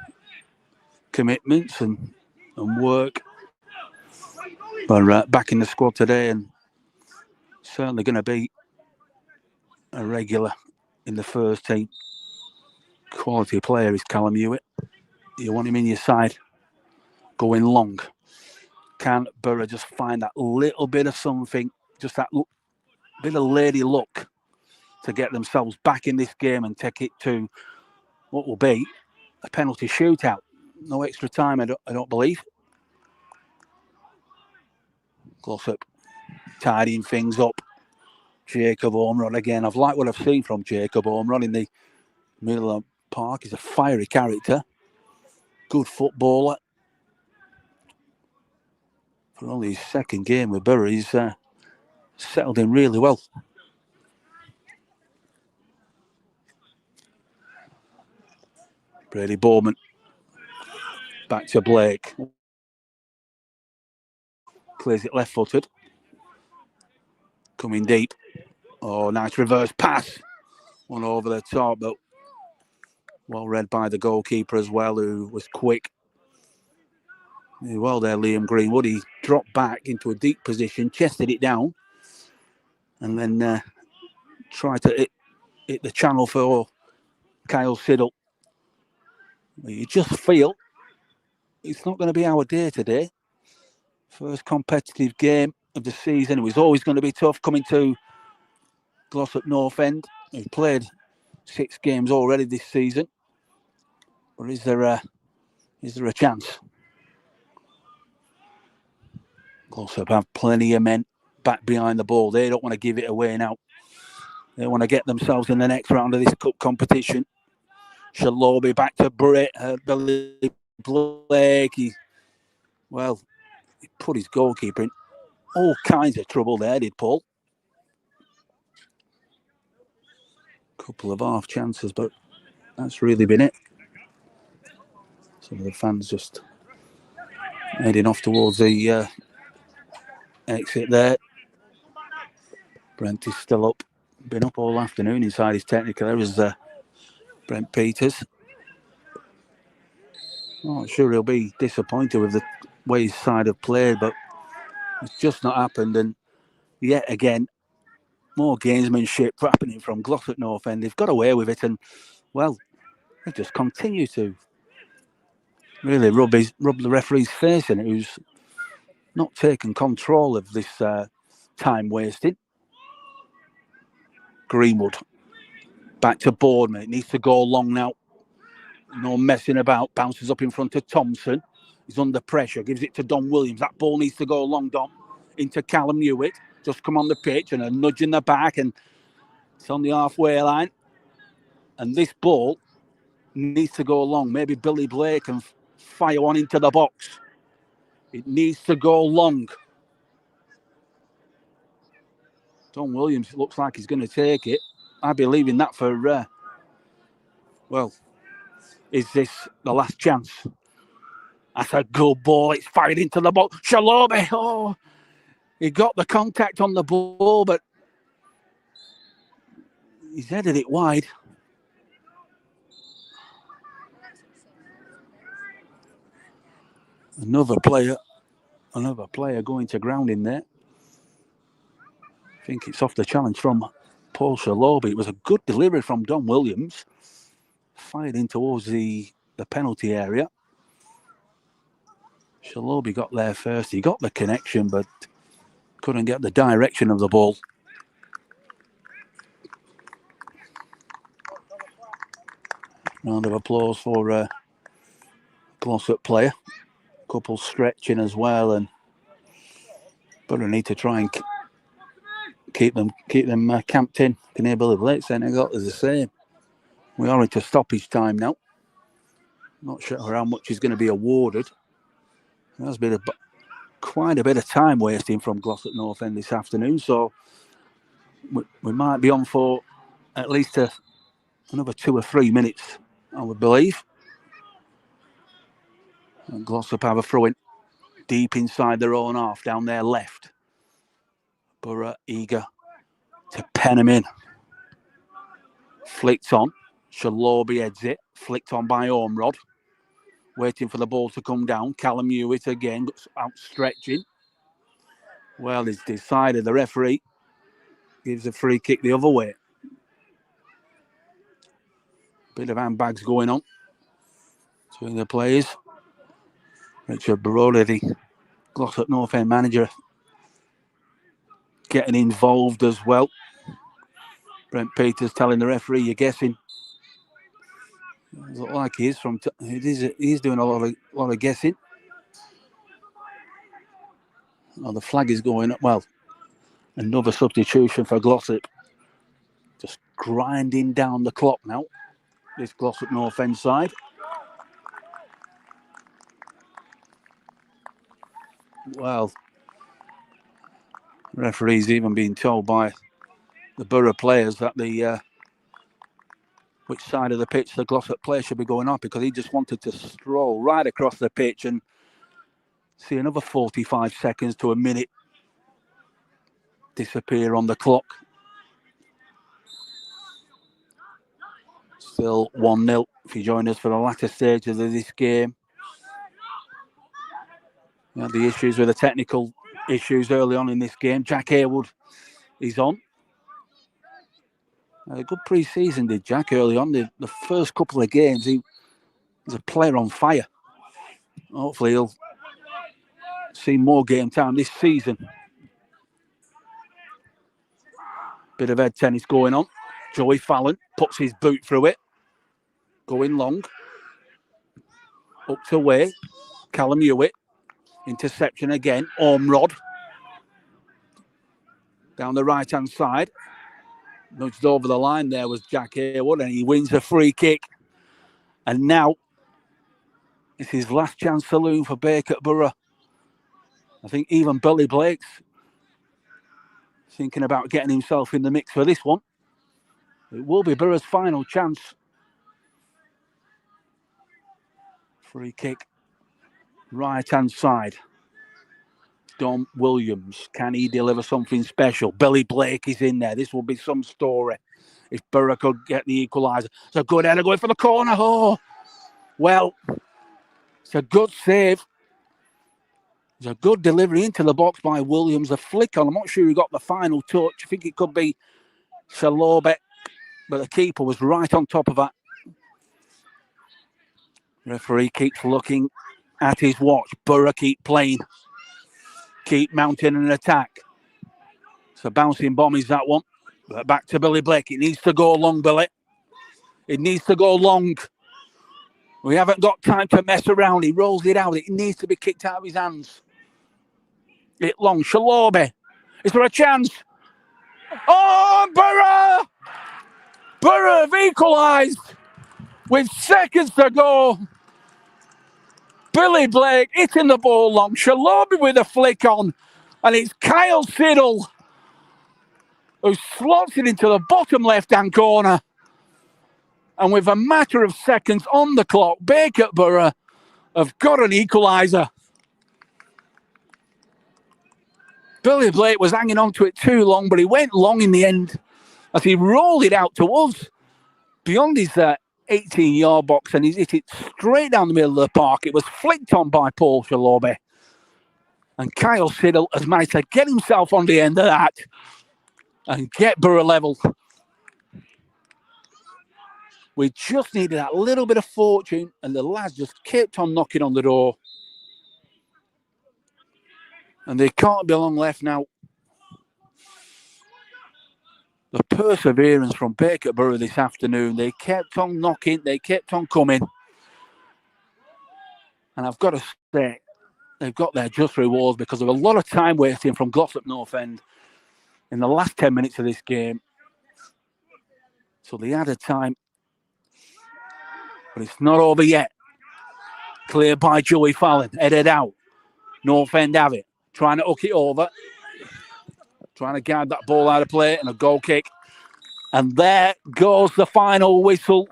Speaker 2: commitments and work. But back in the squad today and certainly going to be a regular in the first team. Quality player is Callum Hewitt. You want him in your side going long. Can Borough just find that little bit of something, just that bit of lady luck to get themselves back in this game and take it to what will be a penalty shootout? No extra time, I don't believe. Glossop tidying things up. Jacob Ormrod again. I've liked what I've seen from Jacob Ormrod in the middle of the park. He's a fiery character. Good footballer. For only his second game with Borough, he's settled in really well. Brady Bowman. Back to Blake. Clears it left-footed. Coming deep. Oh, nice reverse pass. One over the top, but well read by the goalkeeper as well, who was quick. Well there, Liam Greenwood. He dropped back into a deep position, chested it down, and then tried to hit the channel for Kyle Siddle. You just feel it's not going to be our day today. First competitive game of the season. It was always going to be tough coming to Glossop North End. We've played 6 games already this season. But is there a chance? Glossop have plenty of men back behind the ball. They don't want to give it away now. They want to get themselves in the next round of this cup competition. Shalobi back to Billy Blake. He put his goalkeeper in all kinds of trouble there, did Paul. Couple of half chances, but that's really been it. Some of the fans just heading off towards the exit there. Brent is still up. Been up all afternoon inside his technical errors there. Brent Peters. I'm sure he'll be disappointed with the way his side have played, but it's just not happened. And yet again, more gamesmanship happening from Glossop North End. They've got away with it, and well, they just continue to really rub the referee's face in it, who's not taking control of this time wasted. Greenwood back to Boardman. It needs to go long now. No messing about. Bounces up in front of Thompson. He's under pressure. Gives it to Don Williams. That ball needs to go long, Dom. Into Callum Hewitt. Just come on the pitch and a nudge in the back, and it's on the halfway line. And this ball needs to go long. Maybe Billy Blake can fire one into the box. It needs to go long. Don Williams looks like he's going to take it. I'd be leaving that for, is this the last chance? That's a good ball. It's fired into the box. Shalobi. Oh, He got the contact on the ball, but he's headed it wide. Another player going to ground in there. I think it's off the challenge from Paul Shalobi. It was a good delivery from Don Williams. Fired in towards the penalty area. Shalobi got there first. He got the connection, but couldn't get the direction of the ball. Round of applause for Glossop player. Couple stretching as well, but I need to try and keep them camped in. Can hear Billy Blake saying they got the same. We are into stoppage time now. Not sure how much is going to be awarded. There's been quite a bit of time wasting from Glossop North End this afternoon, so we might be on for at least another 2 or 3 minutes, I would believe. And Glossop have a throw in deep inside their own half, down their left. Borough eager to pen him in. Flicked on. Shalobi heads it. Flicked on by Ormrod. Waiting for the ball to come down. Callum Hewitt again, outstretching. Well, it's decided. The referee gives a free kick the other way. Bit of handbags going on between the players. Richard Baroli, the Glossop North End manager, getting involved as well. Brent Peters telling the referee, "You're guessing." It looks like he is he's doing a lot of guessing. Oh, the flag is going up. Well, another substitution for Glossop. Just grinding down the clock now. This Glossop North End side. Well, the referee's even been told by the Borough players that which side of the pitch the Glossop player should be going on, because he just wanted to stroll right across the pitch and see another 45 seconds to a minute disappear on the clock. Still 1-0 if you join us for the latter stages of this game. We had the issues with the technical issues early on in this game. Jack Haywood is on. A good pre-season did Jack early on. The first couple of games, he was a player on fire. Hopefully he'll see more game time this season. Bit of head tennis going on. Joey Fallon puts his boot through it. Going long. Hooked away. Callum Hewitt. Interception again. Ormrod. Down the right-hand side. Nudged over the line there was Jack Haywood, and he wins the free kick. And now it's his last chance saloon for Bacup Borough. I think even Billy Blake's thinking about getting himself in the mix for this one. It will be Borough's final chance. Free kick, right-hand side. Don Williams, can he deliver something special? Billy Blake is in there. This will be some story if Borough could get the equaliser. It's a good header going for the corner. Oh, well, it's a good save. It's a good delivery into the box by Williams. A flick on. I'm not sure he got the final touch. I think it could be Shalobi, but the keeper was right on top of that. Referee keeps looking at his watch. Borough keep playing. Keep mounting an attack. It's a bouncing bomb is that one. But back to Billy Blake. It needs to go long, Billy. It needs to go long. We haven't got time to mess around. He rolls it out. It needs to be kicked out of his hands. It long. Shalobi. Is there a chance? Oh, Borough! Borough have equalised with seconds to go. Billy Blake hitting the ball long. Shalobi with a flick on. And it's Kyle Siddle who slots it into the bottom left-hand corner. And with a matter of seconds on the clock, Bacup Borough have got an equaliser. Billy Blake was hanging on to it too long, but he went long in the end as he rolled it out to us beyond his 18-yard box, and he's hit it straight down the middle of the park. It was flicked on by Paul Shalobe. And Kyle Siddle has managed to get himself on the end of that and get Borough level. We just needed that little bit of fortune, and the lads just kept on knocking on the door. And they can't be long left now. The perseverance from Bacup Borough this afternoon, they kept on knocking, they kept on coming. And I've got to say, they've got their just rewards because of a lot of time wasting from Glossop North End in the last 10 minutes of this game. So the added time, but it's not over yet. Cleared by Joey Fallon, headed out. North End have it, trying to hook it over. Trying to guide that ball out of play and a goal kick. And there goes the final whistle.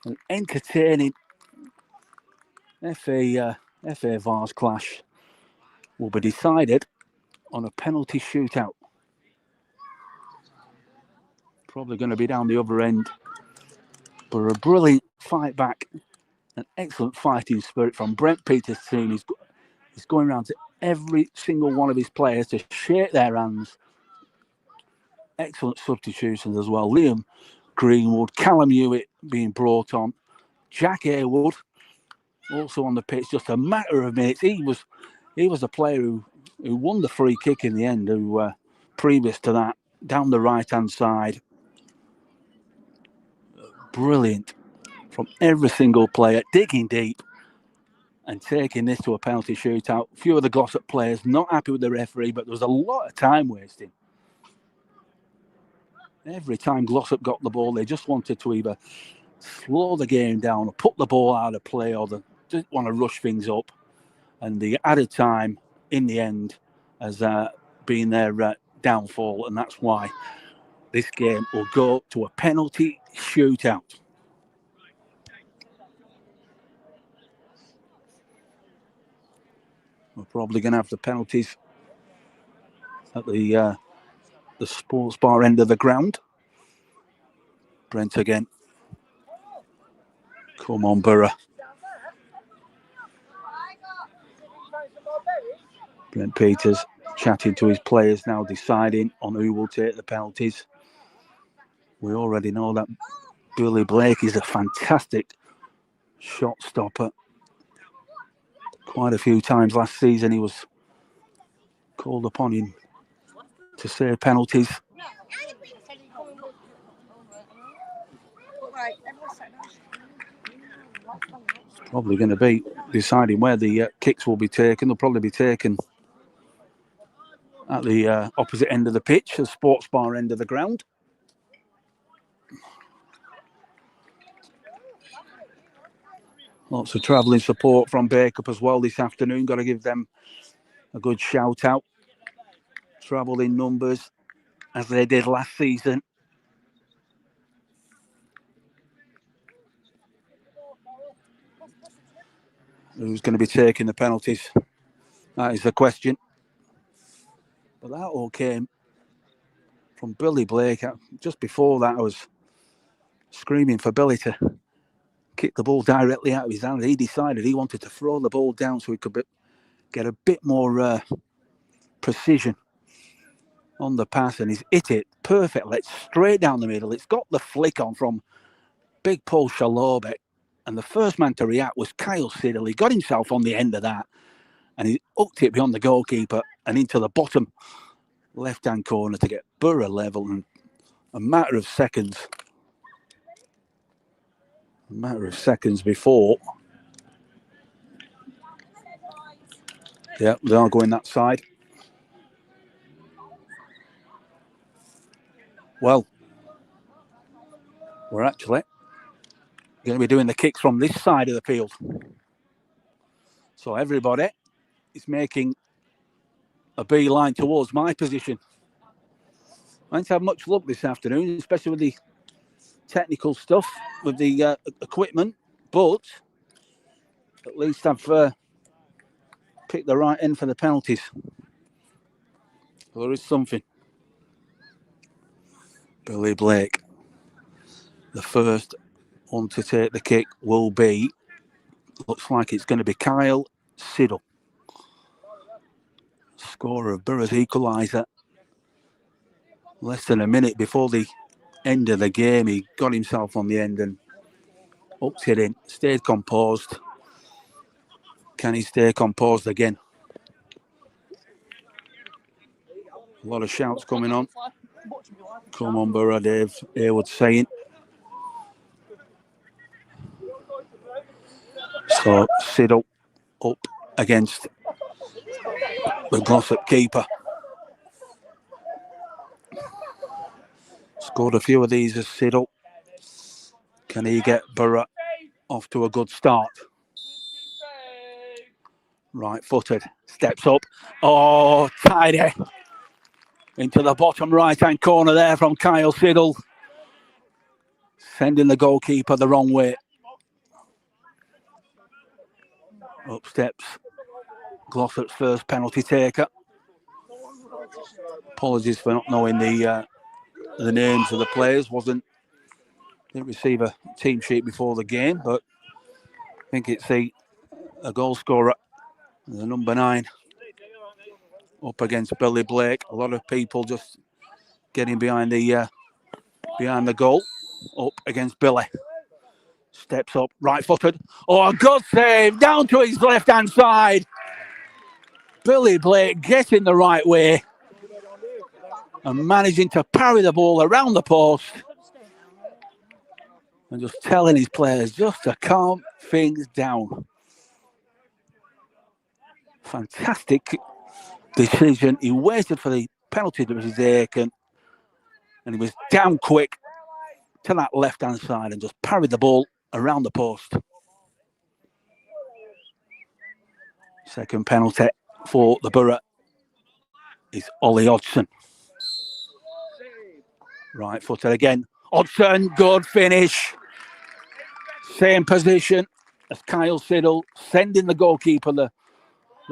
Speaker 2: An entertaining FA Vase clash will be decided on a penalty shootout. Probably going to be down the other end. But a brilliant fight back. An excellent fighting spirit from Brent Peters' team. He's going around to every single one of his players to shake their hands. Excellent substitutions as well. Liam Greenwood, Callum Hewitt being brought on. Jack Haywood also on the pitch. Just a matter of minutes. He was a player who won the free kick in the end, who previous to that, down the right-hand side. Brilliant from every single player, digging deep and taking this to a penalty shootout. A few of the Glossop players not happy with the referee, but there was a lot of time wasting. Every time Glossop got the ball, they just wanted to either slow the game down or put the ball out of play, or they didn't want to rush things up. And the added time in the end has been their downfall, and that's why this game will go to a penalty shootout. We're probably going to have the penalties at the sports bar end of the ground. Brent again. Come on, Borough. Brent Peters chatting to his players now, deciding on who will take the penalties. We already know that Billy Blake is a fantastic shot stopper. Quite a few times last season he was called upon him to save penalties. It's probably going to be deciding where the kicks will be taken. They'll probably be taken at the opposite end of the pitch, the sports bar end of the ground. Lots of travelling support from Bacup as well this afternoon. Got to give them a good shout out. Travel in numbers as they did last season. Who's going to be taking the penalties? That is the question. But that all came from Billy Blake. Just before that, I was screaming for Billy to kick the ball directly out of his hand. He decided he wanted to throw the ball down so he could get a bit more precision on the pass, and he's hit it perfectly. It's straight down the middle. It's got the flick on from big Paul Shalobe, and the first man to react was Kyle Siddle. He got himself on the end of that, and he hooked it beyond the goalkeeper and into the bottom left-hand corner to get Borough level. And a matter of seconds before, yeah, they are going that side. Well, we're actually going to be doing the kicks from this side of the field. So everybody is making a beeline towards my position. I didn't have much luck this afternoon, especially with the technical stuff, with the equipment, but at least I've picked the right end for the penalties. Well, there is something. Billy Blake. The first one to take the kick will be, looks like it's going to be Kyle Siddle. Scorer of Borough's equaliser. Less than a minute before the end of the game, he got himself on the end and hooked it in. Stayed composed. Can he stay composed again? A lot of shouts coming on. Come on, Borough, Dave Haywood saying. So Siddle up against the Glossop keeper. Scored a few of these as Siddle. Can he get Borough off to a good start? Right footed, steps up. Oh, tidy. Into the bottom right-hand corner there from Kyle Siddle. Sending the goalkeeper the wrong way. Up steps Glossop's first penalty taker. Apologies for not knowing the names of the players. Didn't receive a team sheet before the game, but I think it's a goal scorer, the number 9, up against Billy Blake. A lot of people just getting behind the goal. Up against Billy. Steps up, right-footed. Oh, a good save, down to his left-hand side. Billy Blake getting the right way and managing to parry the ball around the post and just telling his players just to calm things down. Fantastic decision. He waited for the penalty to be taken and he was down quick to that left-hand side and just parried the ball around the post. Second penalty for the Borough is Ollie Hodgson. Right footed again. Hodgson, good finish. Same position as Kyle Siddle, sending the goalkeeper the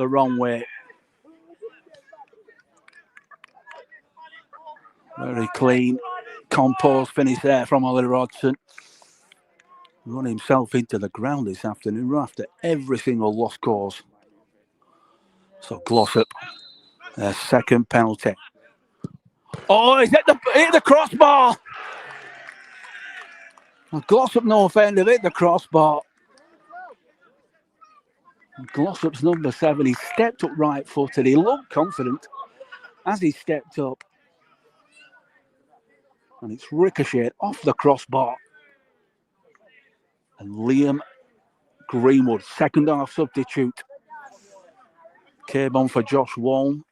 Speaker 2: wrong way. Very clean, composed finish there from Ollie Hodgson. Run himself into the ground this afternoon after every single lost cause. So Glossop, their second penalty. Oh, he's hit the crossbar. Glossop North End have hit the crossbar. Glossop's number 7, he stepped up right-footed. He looked confident as he stepped up. And it's ricocheted off the crossbar. And Liam Greenwood, second half substitute. Came on for Josh Waln.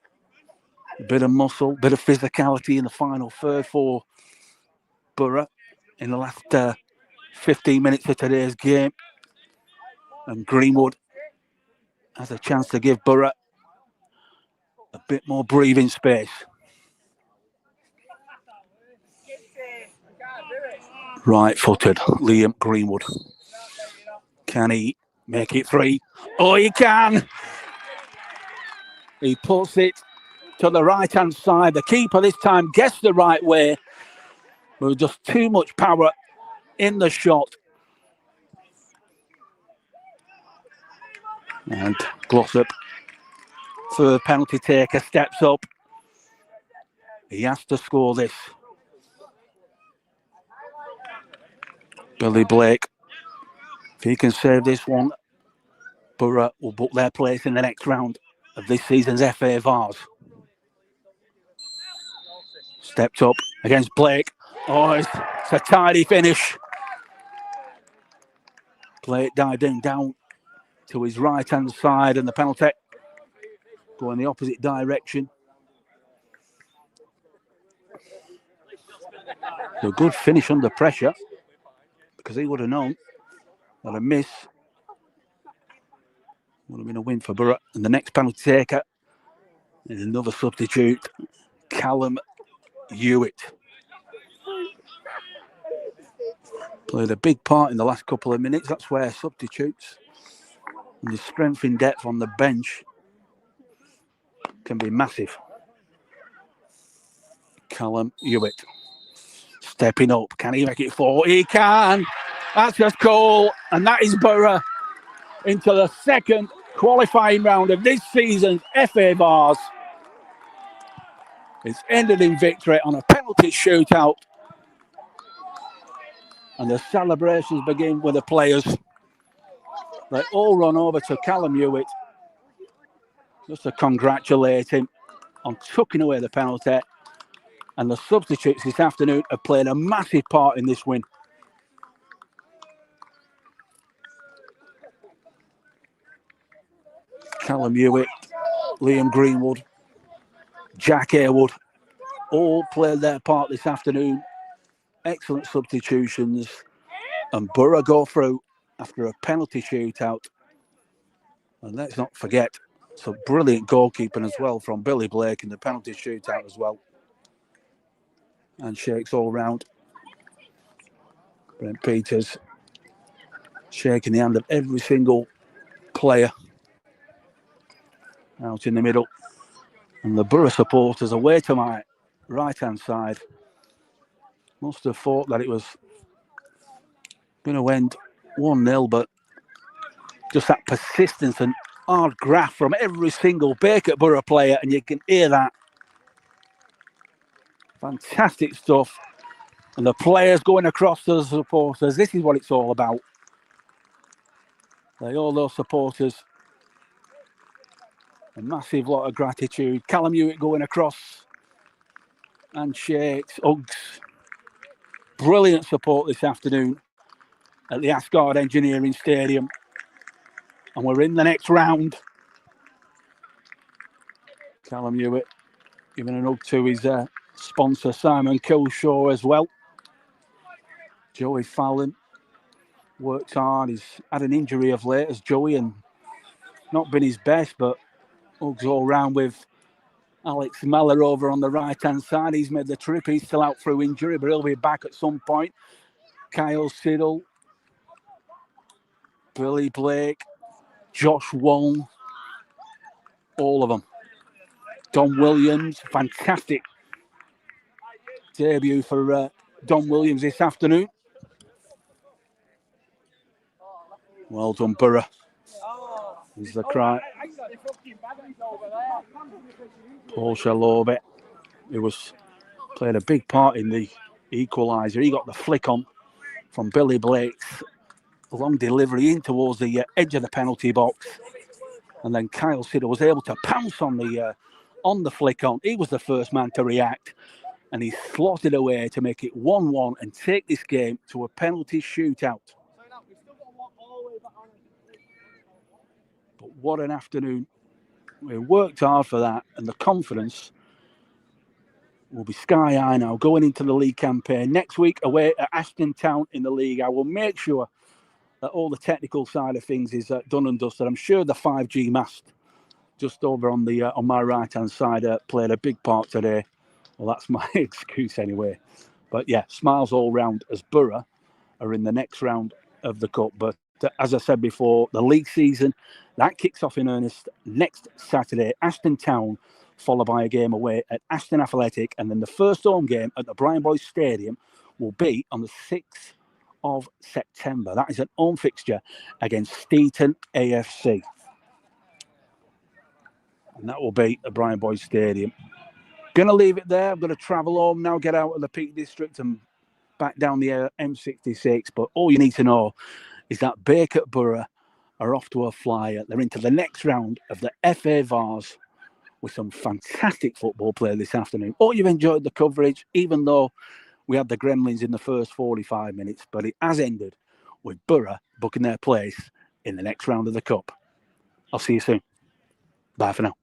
Speaker 2: A bit of muscle, bit of physicality in the final third for Borough in the last 15 minutes of today's game. And Greenwood has a chance to give Borough a bit more breathing space. Right-footed, Liam Greenwood. Can he make it 3? Oh, he can! He puts it to the right-hand side. The keeper this time gets the right way. There was just too much power in the shot. And Glossop, third penalty taker, steps up. He has to score this. Billy Blake, if he can save this one, Borough will book their place in the next round of this season's FA Vase. Stepped up against Blake. Oh, it's a tidy finish. Blake diving down to his right-hand side and the penalty going the opposite direction. A good finish under pressure because he would have known that a miss would have been a win for Borough. And the next penalty taker is another substitute, Callum Hewitt. Played a big part in the last couple of minutes. That's where substitutes and the strength in depth on the bench can be massive. Callum Hewitt stepping up. Can he make it 4? He can. That's just goal. And that is Borough into the second qualifying round of this season's FA Vase. It's ended in victory on a penalty shootout. And the celebrations begin with the players. They all run over to Callum Hewitt just to congratulate him on tucking away the penalty. And the substitutes this afternoon have played a massive part in this win. Callum Hewitt, Liam Greenwood, Jack Haywood all played their part this afternoon. Excellent substitutions. And Borough go through after a penalty shootout. And let's not forget, some brilliant goalkeeping as well from Billy Blake in the penalty shootout as well. And shakes all round. Brent Peters shaking the hand of every single player out in the middle. And the Borough supporters away to my right-hand side must have thought that it was going to end 1-0, but just that persistence and hard graft from every single Bacup Borough player, and you can hear that. Fantastic stuff. And the players going across to the supporters. This is what it's all about. All those supporters, a massive lot of gratitude. Callum Hewitt going across and shakes, hugs. Brilliant support this afternoon at the Asgard Engineering Stadium. And we're in the next round. Callum Hewitt giving an hug to his sponsor, Simon Kilshaw, as well. Joey Fallon worked hard. He's had an injury of late as Joey and not been his best, but hugs all round with Alex Meller over on the right-hand side. He's made the trip. He's still out through injury, but he'll be back at some point. Kyle Siddle, Billy Blake, Josh Wong, all of them. Don Williams, fantastic debut for Don Williams this afternoon. Well done, Borough. Is the cry. Paul Shalobe, who played a big part in the equaliser. He got the flick on from Billy Blake's long delivery in towards the edge of the penalty box, and then Kyle Siddle was able to pounce on the flick on. He was the first man to react, and he slotted away to make it 1-1 and take this game to a penalty shootout. But what an afternoon. We worked hard for that, and the confidence will be sky high now going into the league campaign. Next week away at Ashton Town in the league. I will make sure that all the technical side of things is done and dusted. I'm sure the 5G mast just over on my right-hand side played a big part today. Well, that's my excuse anyway. But yeah, smiles all round as Borough are in the next round of the Cup. But as I said before, the league season, that kicks off in earnest next Saturday. Ashton Town, followed by a game away at Ashton Athletic. And then the first home game at the Brian Boys Stadium will be on the 6th of September. That is an home fixture against Steeton AFC. And that will be at Brian Boys Stadium. Going to leave it there. I'm going to travel home now, get out of the Peak District and back down the M66. But all you need to know is that Bacup Borough are off to a flyer. They're into the next round of the FA Vase with some fantastic football play this afternoon. Oh, you've enjoyed the coverage, even though we had the Gremlins in the first 45 minutes. But it has ended with Borough booking their place in the next round of the Cup. I'll see you soon. Bye for now.